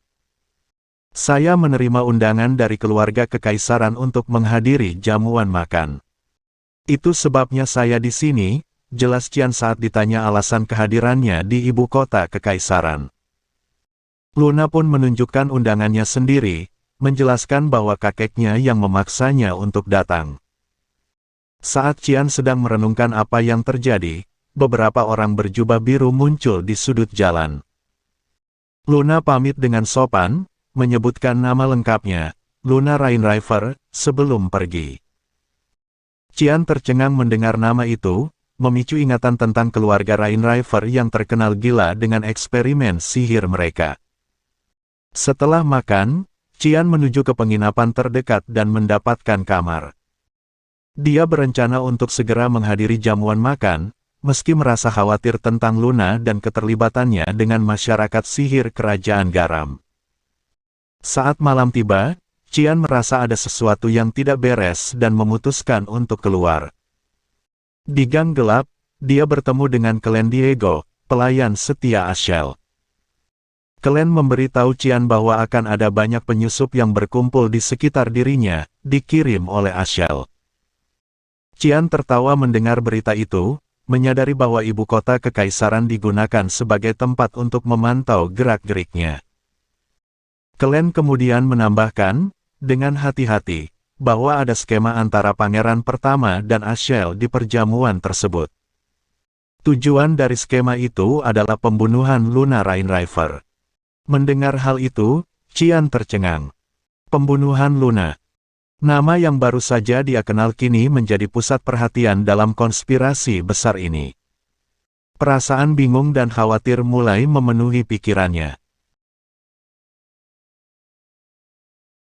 "Saya menerima undangan dari keluarga kekaisaran untuk menghadiri jamuan makan. Itu sebabnya saya di sini," jelas Qian saat ditanya alasan kehadirannya di ibu kota kekaisaran. Luna pun menunjukkan undangannya sendiri, menjelaskan bahwa kakeknya yang memaksanya untuk datang. Saat Qian sedang merenungkan apa yang terjadi, beberapa orang berjubah biru muncul di sudut jalan. Luna pamit dengan sopan, menyebutkan nama lengkapnya, Luna Rainriver, sebelum pergi. Qian tercengang mendengar nama itu, memicu ingatan tentang keluarga Rainriver yang terkenal gila dengan eksperimen sihir mereka. Setelah makan, Qian menuju ke penginapan terdekat dan mendapatkan kamar. Dia berencana untuk segera menghadiri jamuan makan, meski merasa khawatir tentang Luna dan keterlibatannya dengan masyarakat sihir kerajaan garam. Saat malam tiba, Qian merasa ada sesuatu yang tidak beres dan memutuskan untuk keluar. Di gang gelap, dia bertemu dengan Klen Diego, pelayan setia Ashel. Klen memberitahu Qian bahwa akan ada banyak penyusup yang berkumpul di sekitar dirinya, dikirim oleh Ashel. Qian tertawa mendengar berita itu, menyadari bahwa ibu kota kekaisaran digunakan sebagai tempat untuk memantau gerak-geriknya. Klen kemudian menambahkan, dengan hati-hati, bahwa ada skema antara pangeran pertama dan Ashel di perjamuan tersebut. Tujuan dari skema itu adalah pembunuhan Luna Rainriver. Mendengar hal itu, Qian tercengang. Pembunuhan Luna. Nama yang baru saja dia kenal kini menjadi pusat perhatian dalam konspirasi besar ini. Perasaan bingung dan khawatir mulai memenuhi pikirannya.